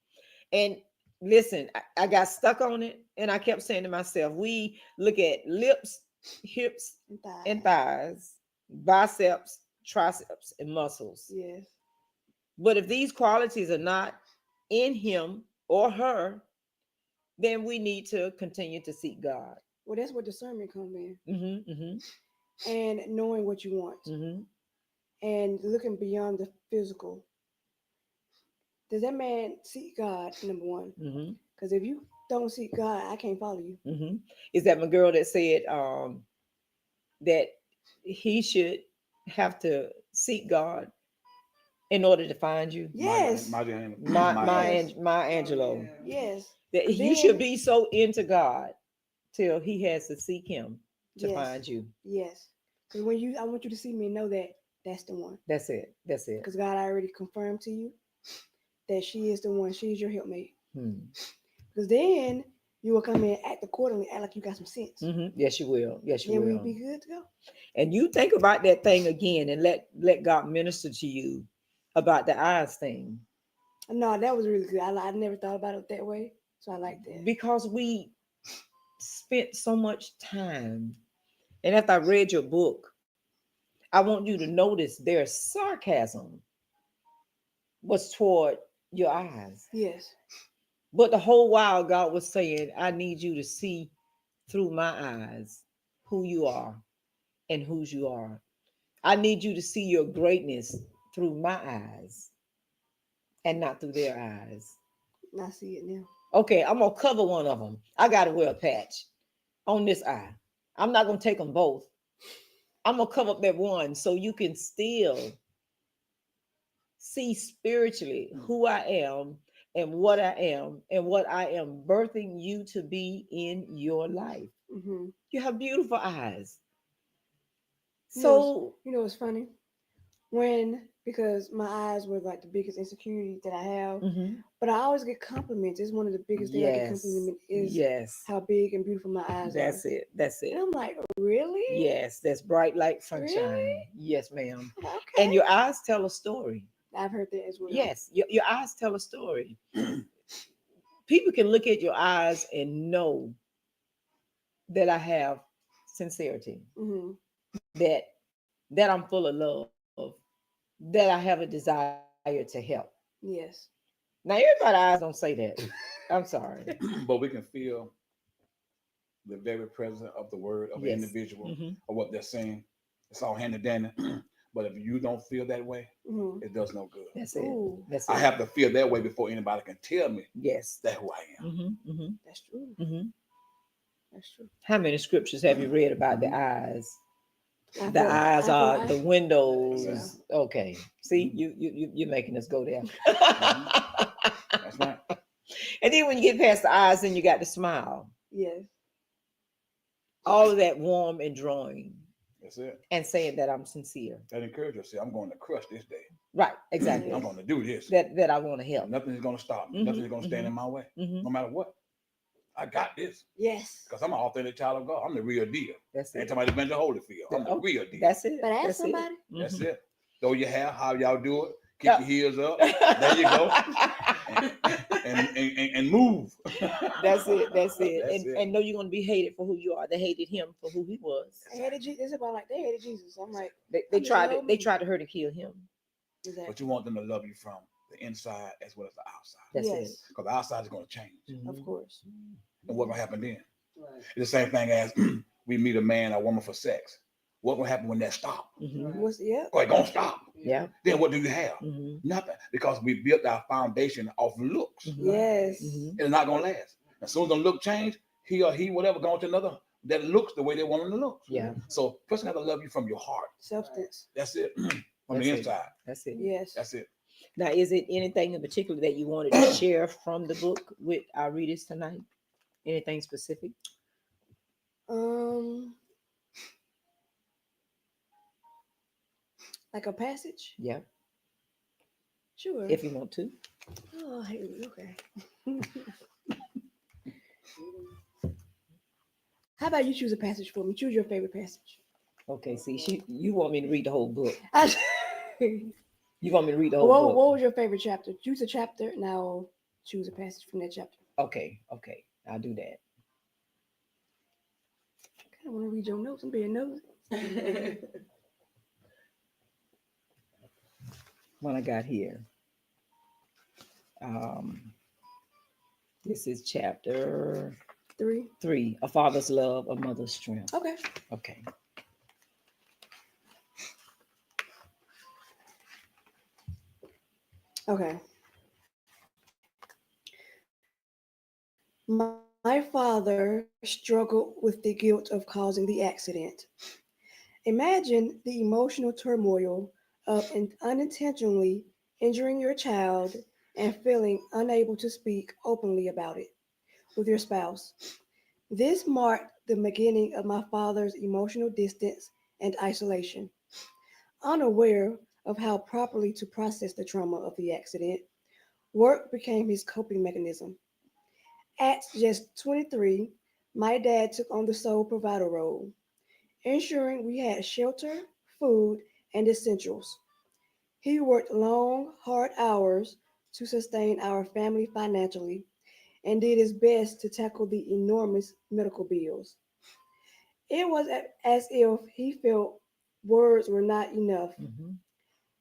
And listen, I got stuck on it and I kept saying to myself, we look at lips, hips, and thighs, biceps, triceps, and muscles. Yes. But if these qualities are not in him or her, then we need to continue to seek God. Well, that's where discernment comes in. Mm-hmm, mm-hmm, And knowing what you want. mm-hmm, And looking beyond the physical. Does that man seek God, number one? mm-hmm, Because if you don't seek God, I can't follow you. mm-hmm. Is that my girl that said that he should have to seek God in order to find you? Yes. My Angelo. Yes. That you should be so into God till he has to seek him to Yes. find you. Yes. Because I want you to see me and know that that's the one. That's it. That's it. Because God already confirmed to you that she is the one. She is your helpmate. Because then you will come in, act accordingly, act like you got some sense. Mm-hmm. Yes, you will. Yes, you then will. we'll be good to go. And you think about that thing again and let God minister to you about the eyes thing. No, that was really good. I never thought about it that way. So I like that. Because we spent so much time. And after I read your book, I want you to notice their sarcasm was toward your eyes. Yes. But the whole while God was saying, I need you to see through my eyes who you are and whose you are. I need you to see your greatness through my eyes and not through their eyes. I see it now. Okay, I'm going to cover one of them. I got to wear a patch on this eye. I'm not going to take them both. I'm going to cover up that one so you can still see spiritually who I am and what I am and what I am birthing you to be in your life. Mm-hmm. You have beautiful eyes. So, you know, it's funny because my eyes were like the biggest insecurity that I have, but I always get compliments. It's one of the biggest things I get compliments is how big and beautiful my eyes are. That's it. And I'm like, really? Yes, that's bright like sunshine. Really? Yes, ma'am. Okay. And your eyes tell a story. I've heard that as well. Yes, your eyes tell a story. People can look at your eyes and know that I have sincerity, that I'm full of love, that I have a desire to help. Yes. Now, everybody's eyes don't say that. I'm sorry. But we can feel the very presence of the word of an individual or what they're saying. It's all handy dandy. But if you don't feel that way, Mhm. it does no good. That's it. Ooh, That's it. I have to feel that way before anybody can tell me Yes. that's who I am. Mm-hmm. that's true. Mm-hmm. That's true. How many scriptures have you read about the eyes? Eye The for- eyes eye for are eye. the windows. Yeah. Okay. See, Mhm. you're making us go there. That's right. And then when you get past the eyes, then you got the smile. Yes. All of that warm and drawing That's it. and saying that I'm sincere. That encourage yourself. I'm going to crush this day. Right. Exactly. I'm going to do this. That I want to help. Nothing is going to stop me. Mhm, Nothing is going to stand mhm. in my way, Mhm. no matter what. I got this Yes. because I'm an authentic child of God. I'm the real deal. That's Ain't it. somebody been to Holyfield. I'm the Oh, real deal. That's it. But ask That's somebody. It. That's Mhm. it. Throw your hair, how y'all do it. Keep Yeah. your heels up. There you go. And move. That's it. That's it. That's And know you're gonna be hated for who you are. They hated him for who he was. I hated Jesus. It's about like they hated Jesus. I'm like, They I just tried to love they me. tried to hurt and kill him. exactly. But you want them to love you from the inside as well as the outside. That's yes, Because the outside is going to change. it. of Mhm. course. And what's going to happen then? Right. It's the same thing as we meet a man or woman for sex. What's going to happen when that stops? Mhm. What's yeah? Oh, it's going to stop. Yeah. Then what do you have? Mhm. Nothing. Because we built our foundation off looks. Mhm. Yes. Mhm. It's not going to last. As soon as the look change, he or he, whatever, going to another that looks the way they want them to look. Yeah. So person have to love you from your heart. Substance. That's it. From That's the it. inside. That's it. Yes. That's it. Now, is it anything in particular that you wanted to share from the book with our readers tonight? Anything specific? Like a passage. Yeah, Sure. if you want to. Oh, okay. How about you choose a passage for me? Choose your favorite passage. Okay, see, you want me to read the whole book. I- You want me to read the whole what, book? what was your favorite chapter? Choose a chapter, and I'll choose a passage from that chapter. Okay, I'll do that. I kind of want to read your notes. I'm being nosy. What I got here. This is chapter 3. 3: A father's love, a mother's strength. Okay. Okay. Okay. My father struggled with the guilt of causing the accident. Imagine the emotional turmoil of unintentionally injuring your child and feeling unable to speak openly about it with your spouse. This marked the beginning of my father's emotional distance and isolation. Unaware of how properly to process the trauma of the accident, work became his coping mechanism. At just 23, my dad took on the sole provider role, ensuring we had shelter, food, and essentials. He worked long, hard hours to sustain our family financially and did his best to tackle the enormous medical bills. It was as if he felt words were not enough. Mhm.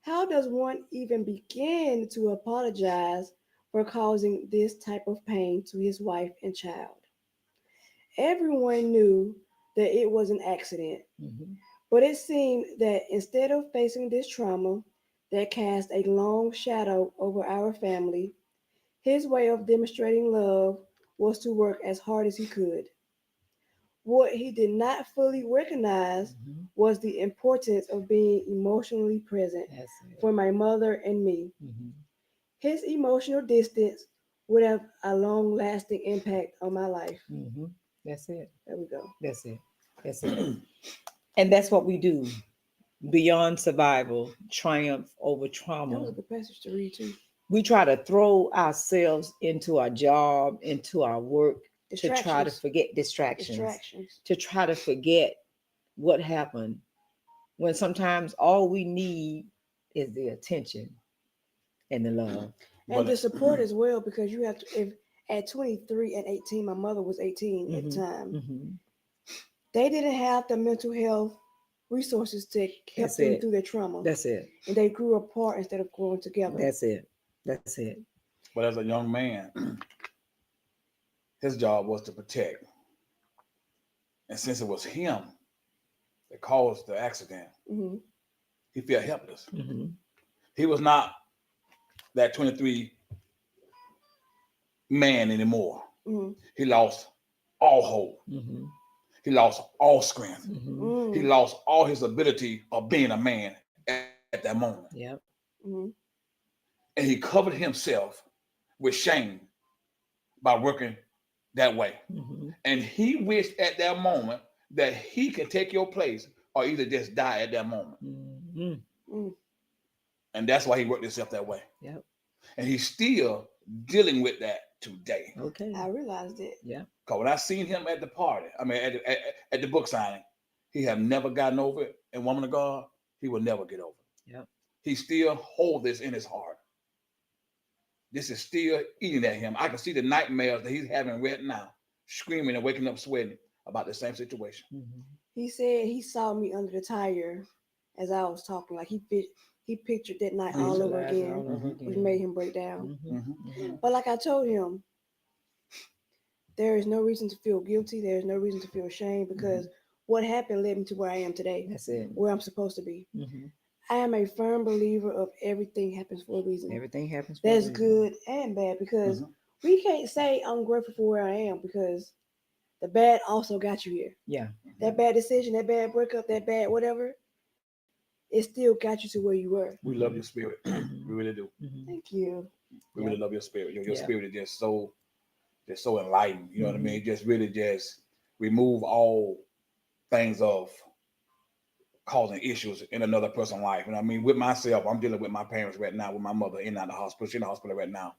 How does one even begin to apologize for causing this type of pain to his wife and child? Everyone knew that it was an accident, Mhm. but it seemed that instead of facing this trauma that cast a long shadow over our family, his way of demonstrating love was to work as hard as he could. What he did not fully recognize Mhm. was the importance of being emotionally present That's it. for my mother and me. Mhm. His emotional distance would have a long lasting impact on my life. Mhm. That's it. There we go. That's it. That's it. And that's what we do. Beyond survival, triumph over That was trauma. a good passage to read too. We try to throw ourselves into our job, into our work, to try to Distractions. forget distractions, Distractions. to try to forget what happened, when sometimes all we need is the attention and the love. And But the support as well, because you have to, if at 23 and 18, my mother was 18 at the Mhm. time, Mhm. they didn't have the mental health resources to help That's them it. through their trauma. That's it. And they grew apart instead of growing together. That's it. That's it. But as a young man, his job was to protect. And since it was him that caused the accident, Mhm. he felt helpless. Mm-hmm. He was not that 23 man anymore. Mhm. He lost all hope. Mm-hmm. He lost all strength. Mm-hmm. He Mhm. lost all his ability of being a man at that moment. Yep. Mhm. And he covered himself with shame by working that way. Mm-hmm. And he wished at that moment that he could take your place or either just die at that moment. Mm-hmm. Mhm. And that's why he worked himself that way. Yep. And he's still dealing with that today. Okay. I realized it. Yeah. Because when I seen him at the party, I mean, at the book signing, he have never gotten over it. And woman of God, he will never get over it. Yep. He still hold this in his heart. This is still eating at him. I can see the nightmares that he's having right now, screaming and waking up sweating about the same situation. Mm-hmm. He said he saw me under the tire as I was talking. Like he pictured that night all over Visualize it again, all over Mhm. which again. made him break down. Mm-hmm. Mhm. Mm-hmm. But like I told him, there is no reason to feel guilty. There is no reason to feel shame because what happened led me to where I am today, That's it. where I'm supposed to be. Mm-hmm. I am a firm believer of everything happens for a reason. Everything happens for a That's reason. good and bad because Mhm. we can't say I'm grateful for where I am because the bad also got you here. Yeah. That bad decision, that bad breakup, that bad whatever, it still got you to where you were. We love your spirit. Mhm. We really do. Mm-hmm. Thank you. We Yeah. really love your spirit. Your Yeah. spirit is just so enlightened. You know what I Mhm. mean? Just really just remove all things of causing issues in another person's life. And I mean, with myself, I'm dealing with my parents right now, with my mother in and out of the hospital. She's in the hospital right now.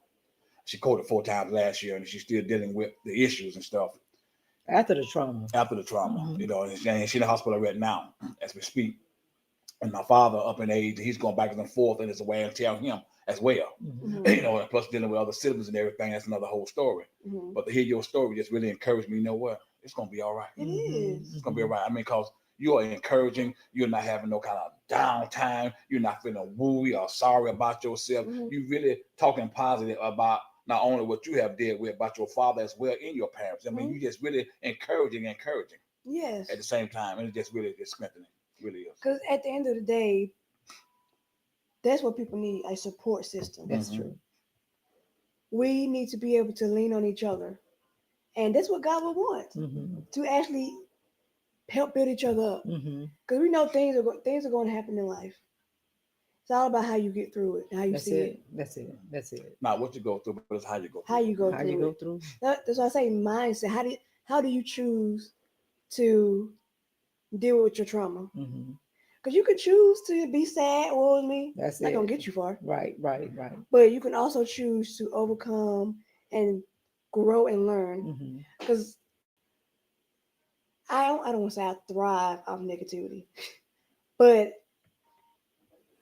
She coded 4 times last year, and she's still dealing with the issues and stuff After the trauma. after the trauma. Mhm. You know, and she's in the hospital right now as we speak. And my father, up in age, he's going back and forth, and it's a way to tell him as well. Mm-hmm. Mhm. You know, and plus dealing with other siblings and everything, that's another whole story. Mhm. But to hear your story just really encouraged me. You know what? It's gonna be all right. It Mhm. is. It's gonna be all right. I mean, because you are encouraging. You're not having no kind of downtime. You're not feeling wooey or sorry about yourself. Mhm. You really talking positive about not only what you have dealt with, but your father as well and your parents. I mean, Mhm. you just really encouraging Yes. at the same time, and it just really just strengthening. It really is. Because at the end of the day, that's what people need, a support system. That's Mhm. true. We need to be able to lean on each other. And that's what God would want, Mm-hmm. to actually help build each other up. Mm-hmm. Because we know things are going to happen in life. It's all about how you get through it, how you That's see it. it, That's it. That's it. Not what you go through, but it's how you go through. how you go How through you it. go through. That's why I say mindset. How do you choose to deal with your trauma? Mm-hmm. Because you can choose to be sad or me. That's It's not gonna it. get you far. Right. Right. Right. But you can also choose to overcome and grow and learn. Mm-hmm. Because I don't want to say I thrive off negativity, but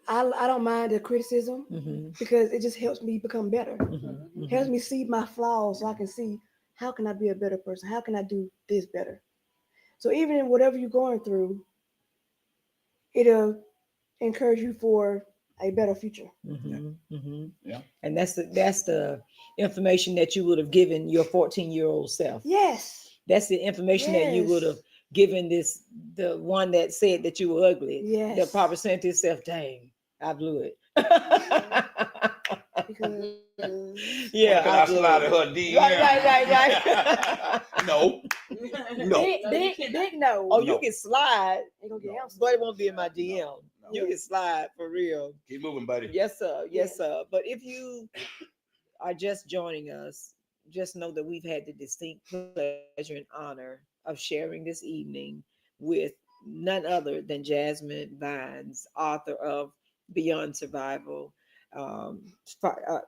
I don't mind the criticism Mm-hmm. because it just helps me become better. Mm-hmm. Helps me see my flaws so I can see how can I be a better person? How can I do this better? So even in whatever you're going through, it'll encourage you for a better future. Mm-hmm. Mm-hmm. Yeah. And that's the information that you would have given your 14-year-old self. Yes. That's the information that you would have given the one that said that you were ugly. Yes. That probably said to itself, dang, I blew it. Because Yeah, Can I blew slide it. in her DM? Right. No. No. big no. Oh, No. you can slide, Ain't gonna get answers. but it won't be in my DM. No. You can slide for real. Keep moving, buddy. Yes, sir. Yes, Yes. sir. But if you are just joining us, just know that we've had the distinct pleasure and honor of sharing this evening with none other than Jasmine Vines, author of Beyond Survival.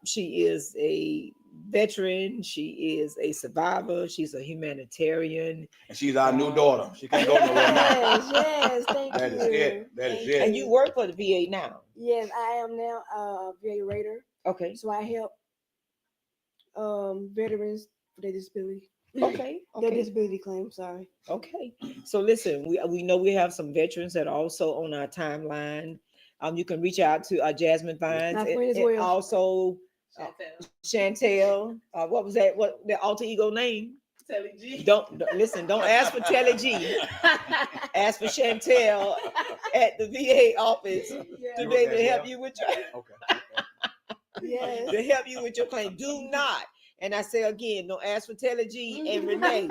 She is a veteran. She is a survivor. She's a humanitarian. And she's our new daughter. She can't go nowhere now. Yes, thank That you. is it. That is Thank it. And you work for the VA now. Yes, I am now a VA rater. Okay. So I help veterans for their disability. Okay. Their Okay. disability claim, sorry. Okay. So listen, we know we have some veterans that are also on our timeline. You can reach out to Jasmine Vines. My friend as and well. also Chantel. Chantel. What was that? What the alter ego name? Telly G. Don't listen. Don't ask for Telly G. Ask for Chantel at the VA office Yeah. to You be heard able that to help well? you with your Okay. Yes. to help you with your claim. Do not. And I say again, don't ask for Telly G and Renee.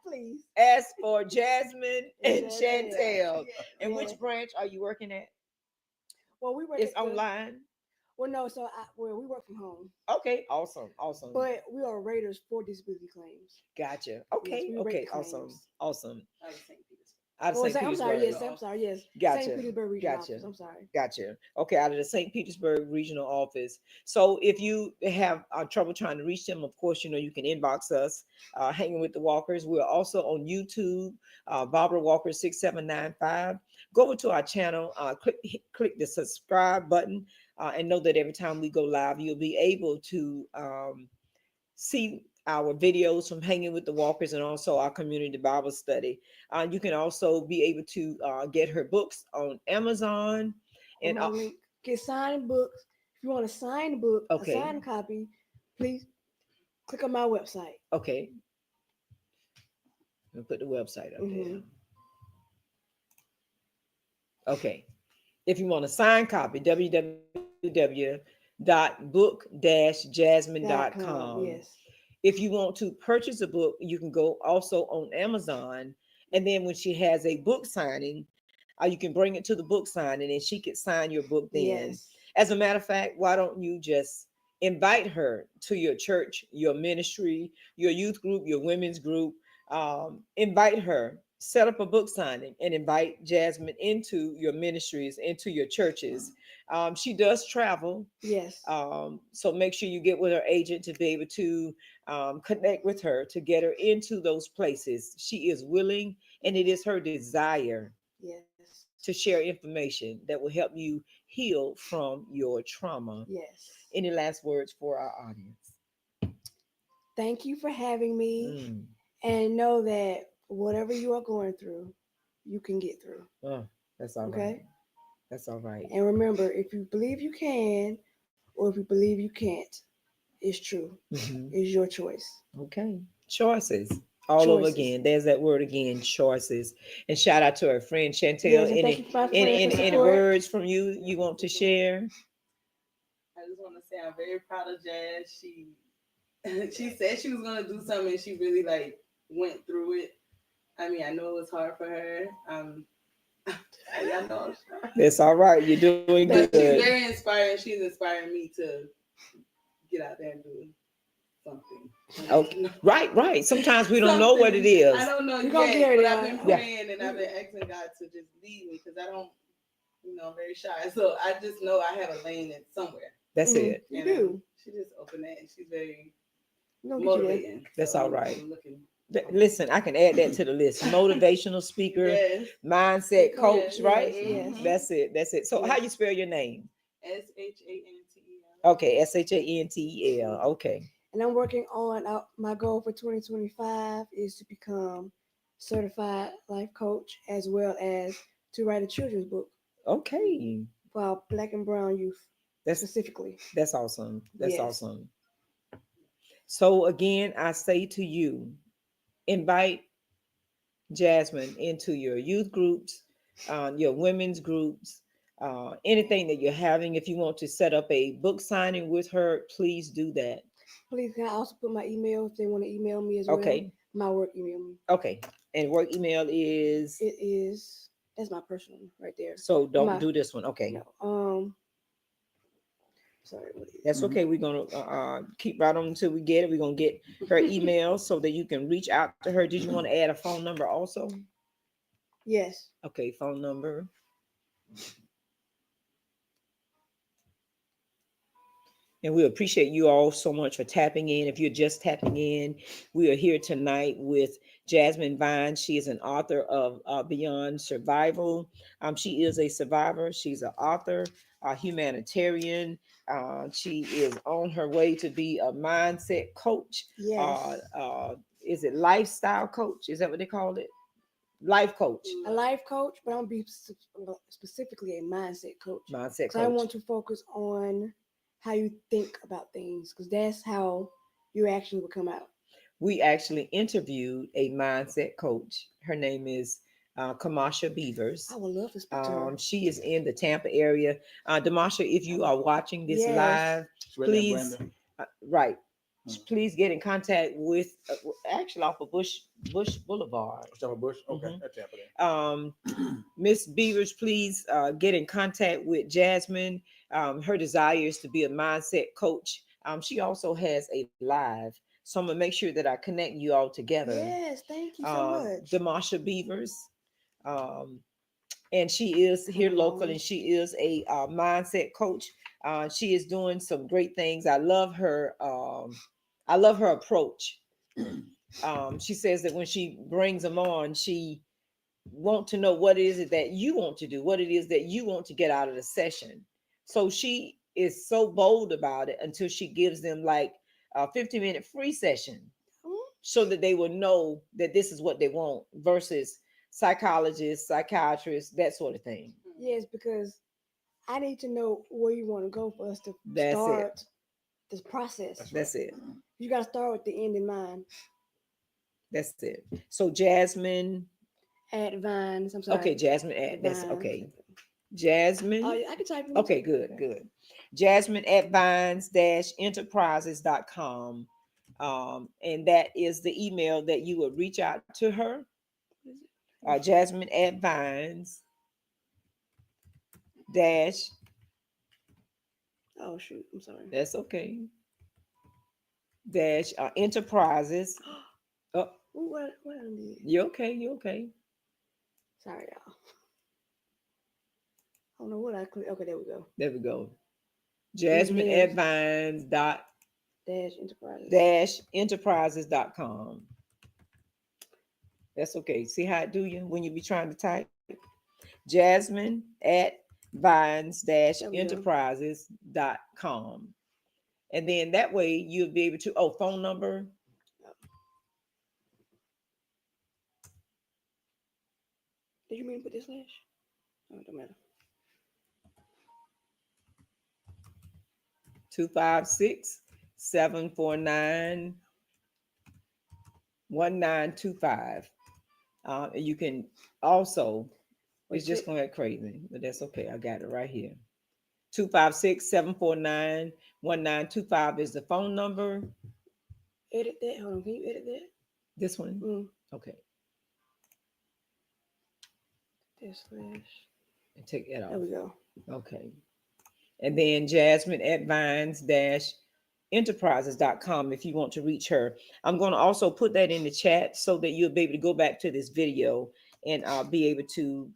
Please. Ask for Jasmine and Chantel. Chantel. And Yeah. which branch are you working at? Well, we work It's at the, online. well, no, so we work from home, Okay, awesome. but we are raters for disability claims. Gotcha. Yes, Okay, we rate okay, the awesome. claims. Awesome. I was St. Petersburg. Out of Oh, St. I'm sorry. Petersburg. Yes, I'm sorry. Yes, Gotcha. St. Petersburg regional Gotcha. office. I'm sorry. Gotcha. Okay, out of the St. Petersburg regional office. So if you have trouble trying to reach them, of course, you can inbox us, Hanging with the Walkers. We're also on YouTube, Barbara Walker 6795. Go over to our channel, click the subscribe button, and know that every time we go live, you'll be able to see our videos from Hanging with the Walkers and also our community Bible study. You can also be able to get her books on Amazon. On And my link, get signed books. If you want to sign a book, Okay. a signed copy, please click on my website. okay, I'll put the website up there. Mhm. Okay, if you want a signed copy, www.book-jasmine.com. Yes. If you want to purchase a book, you can go also on Amazon. And then when she has a book signing, you can bring it to the book signing and she could sign your book then. Yes. As a matter of fact, why don't you just invite her to your church, your ministry, your youth group, your women's group? Invite her, set up a book signing, and invite Jasmine into your ministries, into your churches. She does travel. Yes. So make sure you get with her agent to be able to connect with her to get her into those places. She is willing, and it is her desire Yes. to share information that will help you heal from your trauma. Yes. Any last words for our audience? Thank you for having me, Mm. and know that whatever you are going through, you can get through. Oh, that's all right. Okay? That's all right. And remember, if you believe you can, or if you believe you can't, it's true. Mhm. It's your choice. Okay. Choices. All over Choices. again. There's that word again, choices. And shout out to our friend Chantel. Yes, and thank you for my friends for Any support. words from you want to share? I just want to say I'm very proud of Jazz. She she said she was gonna do something and she really went through it. I mean, I know it was hard for her. Y'all know I'm shy. It's all right. You're doing But good. she's very inspiring. She's inspiring me to get out there and do something. Okay. Right. Sometimes we don't know what it is. I don't know You're gonna yet, get it but out. I've been Yeah. praying and I've been asking God to just lead me because I don't, I'm very shy. So I just know I have a lane in somewhere. That's Mhm. it. You And, do. She just opened that and she's very We're gonna get you there. motivating. That's So all I'm right. looking. Listen, I can add that to the list. Motivational speaker, Yes. mindset Yes, coach, right? yes. That's it. So how Yes. you spell your name? SHANTEL. Okay, Shantel. Okay. And I'm working on my goal for 2025 is to become certified life coach as well as to write a children's book Okay. for our Black and Brown youth That's specifically. that's awesome. That's Yes. awesome. So again, I say to you, invite Jasmine into your youth groups, your women's groups, anything that you're having. If you want to set up a book signing with her, please do that. Please, can I also put my email if they want to email me as well? Okay. My work email me. Okay. And work email is It is, that's my personal one right there. so don't my- do this one. Okay. No. Sorry. What is it? That's okay. We're gonna keep right on until we get it. We're gonna get her email so that you can reach out to her. Did you want to add a phone number also? Yes. Okay, phone number. And we appreciate you all so much for tapping in. If you're just tapping in, we are here tonight with Jasmine Vines. She is an author of Beyond Survival. She is a survivor. She's an author, a humanitarian. She is on her way to be a mindset coach. Yes. Is it lifestyle coach? Is that what they call it? Life coach. A life coach, but I'm gonna be specifically a mindset coach. Mindset So I coach. want to focus on how you think about things because that's how your actions will come out. we actually interviewed a mindset coach. Her name is Kamasha Beavers. I would love to speak to her. She is in the Tampa area. Damasha, if you are watching this Yes. live, It's right there, please, Brandon. right, Hmm. please get in contact with, actually off of Bush Boulevard. Christopher Bush. Okay, Mhm. that's Tampa Miss Beavers, please get in contact with Jasmine. Her desire is to be a mindset coach. She also has a live, so I'm gonna make sure that I connect you all together. Yes, thank you so much. Damasha Beavers, um, and she is here local, and Hello. she is a mindset coach. She is doing some great things. I love her. I love her approach. She says that when she brings them on, she want to know what is it that you want to do, what it is that you want to get out of the session. So she is so bold about it until she gives them like a 50-minute free session Hmm? so that they will know that this is what they want versus psychologists, psychiatrists, that sort of thing. Yes, because I need to know where you want to go for us to That's it. start this process. That's That's it. You got to start with the end in mind. That's it. So Jasmine, At Vines, I'm sorry. okay, Jasmine, At that's Vines. okay. Oh, Jasmine, yeah, I can type it. okay, good, good. Jasmine at vines-enterprises.com. And that is the email that you would reach out to her. Jasmine at vines dash, Oh shoot, I'm sorry. that's okay, dash enterprises. Oh, Ooh, what I did? you okay, you okay. Sorry, y'all. I don't know what I clicked. Okay, there we go. There we go. Yes, Jasmine ma'am. at vines dot Dash Enterprises. dash enterprises.com. That's okay. See how it do you when you be trying to type? Jasmine at There we go. vines-enterprises.com. And then that way you'll be able to, oh, phone number. Did you mean to put this slash? Oh, it don't matter. 256-749-1925. And you can also, Wait, it's just going to get crazy, but that's okay. I got it right here. 256-749-1925 is the phone number. edit that. Hold on, can you edit that? This one? Mm, Okay. this slash. And take it There off. we go. Okay. And then Jasmine at vines-enterprises.com if you want to reach her. I'm going to also put that in the chat so that you'll be able to go back to this video and be able to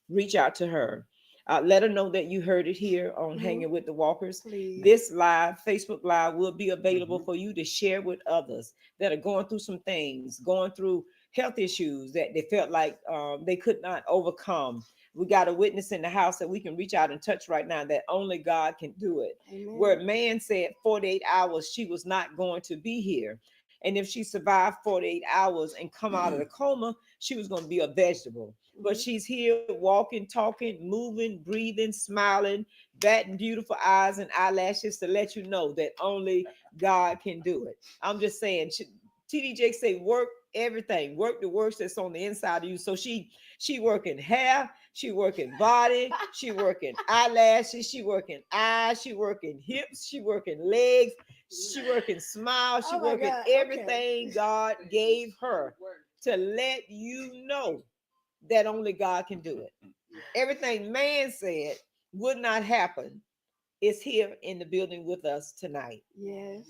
reach out to her. Let her know that you heard it here on Mhm. Hanging with the Walkers. Please. This live, Facebook Live, will be available Mhm. for you to share with others that are going through some things, going through health issues that they felt like they could not overcome. We got a witness in the house that we can reach out and touch right now that only God can do it. Amen. Where man said 48 hours she was not going to be here. And if she survived 48 hours and come out of the coma, she was going to be a vegetable. But Mhm. she's here walking, talking, moving, breathing, smiling, batting beautiful eyes and eyelashes to let you know that only God can do it. I'm just saying, TD Jakes say work everything, work the works that's on the inside of you. So she working hair, she working body, she working eyelashes, she working eyes, she working hips, she working legs, she working smiles, she Oh my working God, everything okay. God gave her to let you know that only God can do it. Everything man said would not happen is here in the building with us tonight. Yes.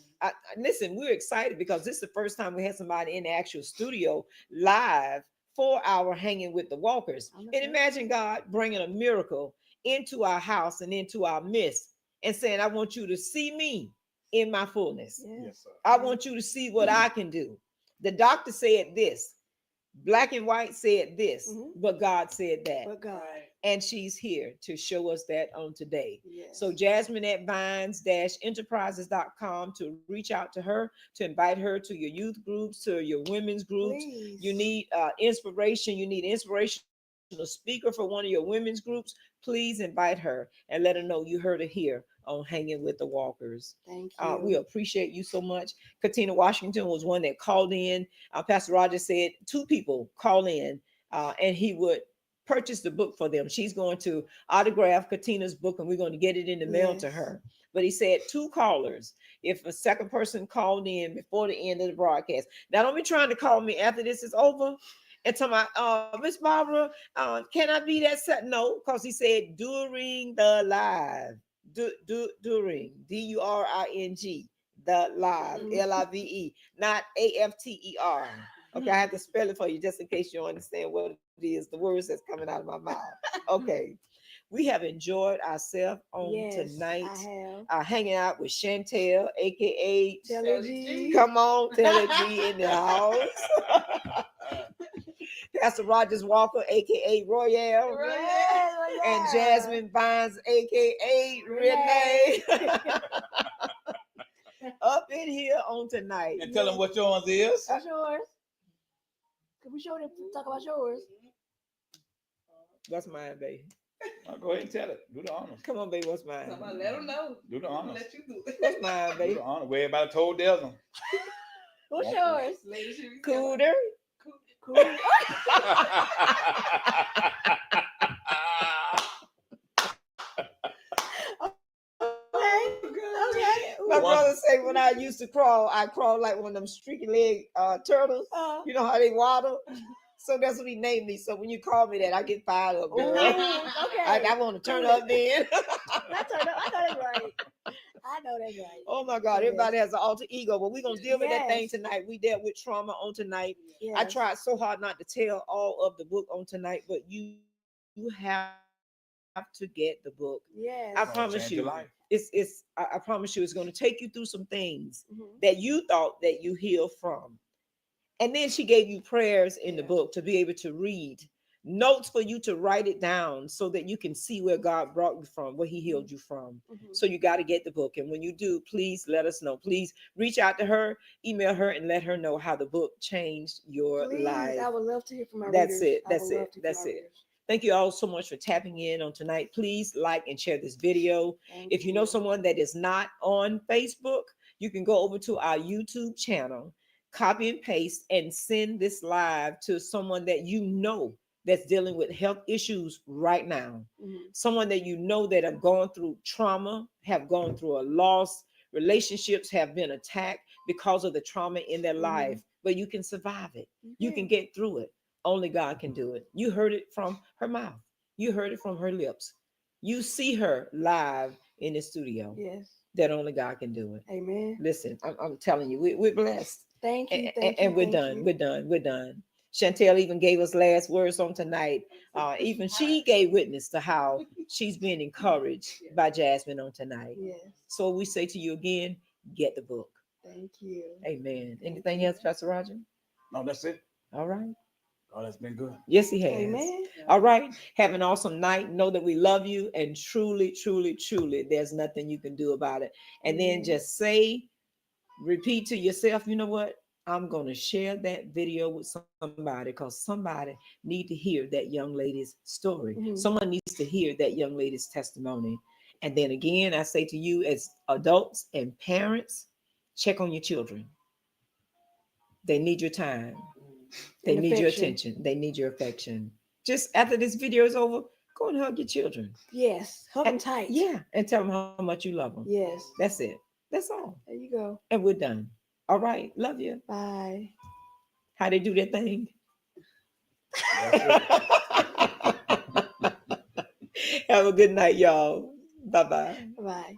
Listen, we're excited because this is the first time we had somebody in the actual studio live for our Hanging with the Walkers. I'm And excited. imagine God bringing a miracle into our house and into our midst and saying, I want you to see me in my fullness. Yes. Yes, sir. I want you to see what I can do. The doctor said this. Black and white said this, Mhm. but God said that. But God. And she's here to show us that on today. Yes. So Jasmine at vines-enterprises.com to reach out to her, to invite her to your youth groups, to your women's groups. Please. You need inspiration. You need inspirational speaker for one of your women's groups. Please invite her and let her know you heard her here on Hanging with the Walkers. Thank you. We appreciate you so much. Katina Washington was one that called in. Pastor Roger said 2 people call in, and he would purchase the book for them. She's going to autograph Katina's book, and we're going to get it in the mail to Yes. her. But he said 2 callers. If a second person called in before the end of the broadcast, now don't be trying to call me after this is over and tell my Miss Barbara, can I be that set? No, because he said during the live. During DURING the live LIVE, not AFTER. Okay, I have to spell it for you just in case you don't understand what it is, the words that's coming out of my mouth. Okay, we have enjoyed ourselves on Yes, tonight, I have. hanging out with Chantel, aka Tell G. come on, Taylor G in the house. Pastor Rogers Walker, aka Royale, and Jasmine Vines, aka Renee, up in here on tonight. And tell them what yours is. What's yours? Can we show them? Talk about yours. What's mine, baby? Go ahead and tell it. Do the honors. Come on, baby. What's mine? Somebody let them know. Do the honors. Let you do it. What's mine, Do baby? the honors. Where everybody told Desmond. What's yours? Lady should be Cooter. Cool. Okay. My brother say when I used to crawl, I crawled like one of them streaky leg turtles. You know how they waddle? So that's what he named me. So when you call me that, I get fired up. Girl. Okay. I want to turn up then. I know that's right. I know that's right. Oh my God, everybody has an alter ego, but we're going to deal with that thing Yes. tonight. We dealt with trauma on tonight. Yes. I tried so hard not to tell all of the book on tonight, but you have to get the book. Yes. I It's gonna promise change your you, life. I promise you, it's going to take you through some things Mhm. that you thought that you healed from. And then she gave you prayers in the book to be able to read, notes for you to write it down so that you can see where God brought you from, where he healed you from. Mhm. So you got to get the book. And when you do, please let us know. Please reach out to her, email her, and let her know how the book changed your Please, life. I would love to hear from my That's readers. it. I That's would it. love to hear That's from my it. readers. Thank you all so much for tapping in on tonight. Please like and share this video. Thank If you know someone that is not on Facebook, you can go over to our YouTube channel, copy and paste, and send this live to someone that you know that's dealing with health issues right now. Mhm. Someone that you know that have gone through trauma, have gone through a loss, relationships have been attacked because of the trauma in their life, but you can survive it. You can get through it. Only God can do it. You heard it from her mouth. You heard it from her lips. You see her live in the studio. Yes. That only God can do it. Amen. Listen, I'm telling you, we're blessed. Thank you. And, Thank and you. we're thank done. you. We're done. We're done. Chantel even gave us last words on tonight. Even she gave witness to how she's being encouraged by Jasmine on tonight. Yes. So we say to you again, get the book. Thank you. Amen. Thank Anything you. else, Pastor Roger? No, that's it. All right. Oh, that's been good. Yes, he has. Amen. All right. Have an awesome night. Know that we love you, and truly, truly, truly, there's nothing you can do about it. And then Amen. just say, repeat to yourself, you know what? I'm going to share that video with somebody because somebody need to hear that young lady's story. Mhm. Someone needs to hear that young lady's testimony. And then again, I say to you as adults and parents, check on your children. They need your time. They And need your affection. attention. They need your affection. Just after this video is over, go and hug your children. Yes. Hug them And- tight. Yeah, and tell them how much you love them. Yes. That's it. That's all. There you go. And we're done. All right. Love you. Bye. How they do that thing? That's it. Have a good night, y'all. Bye-bye. Bye.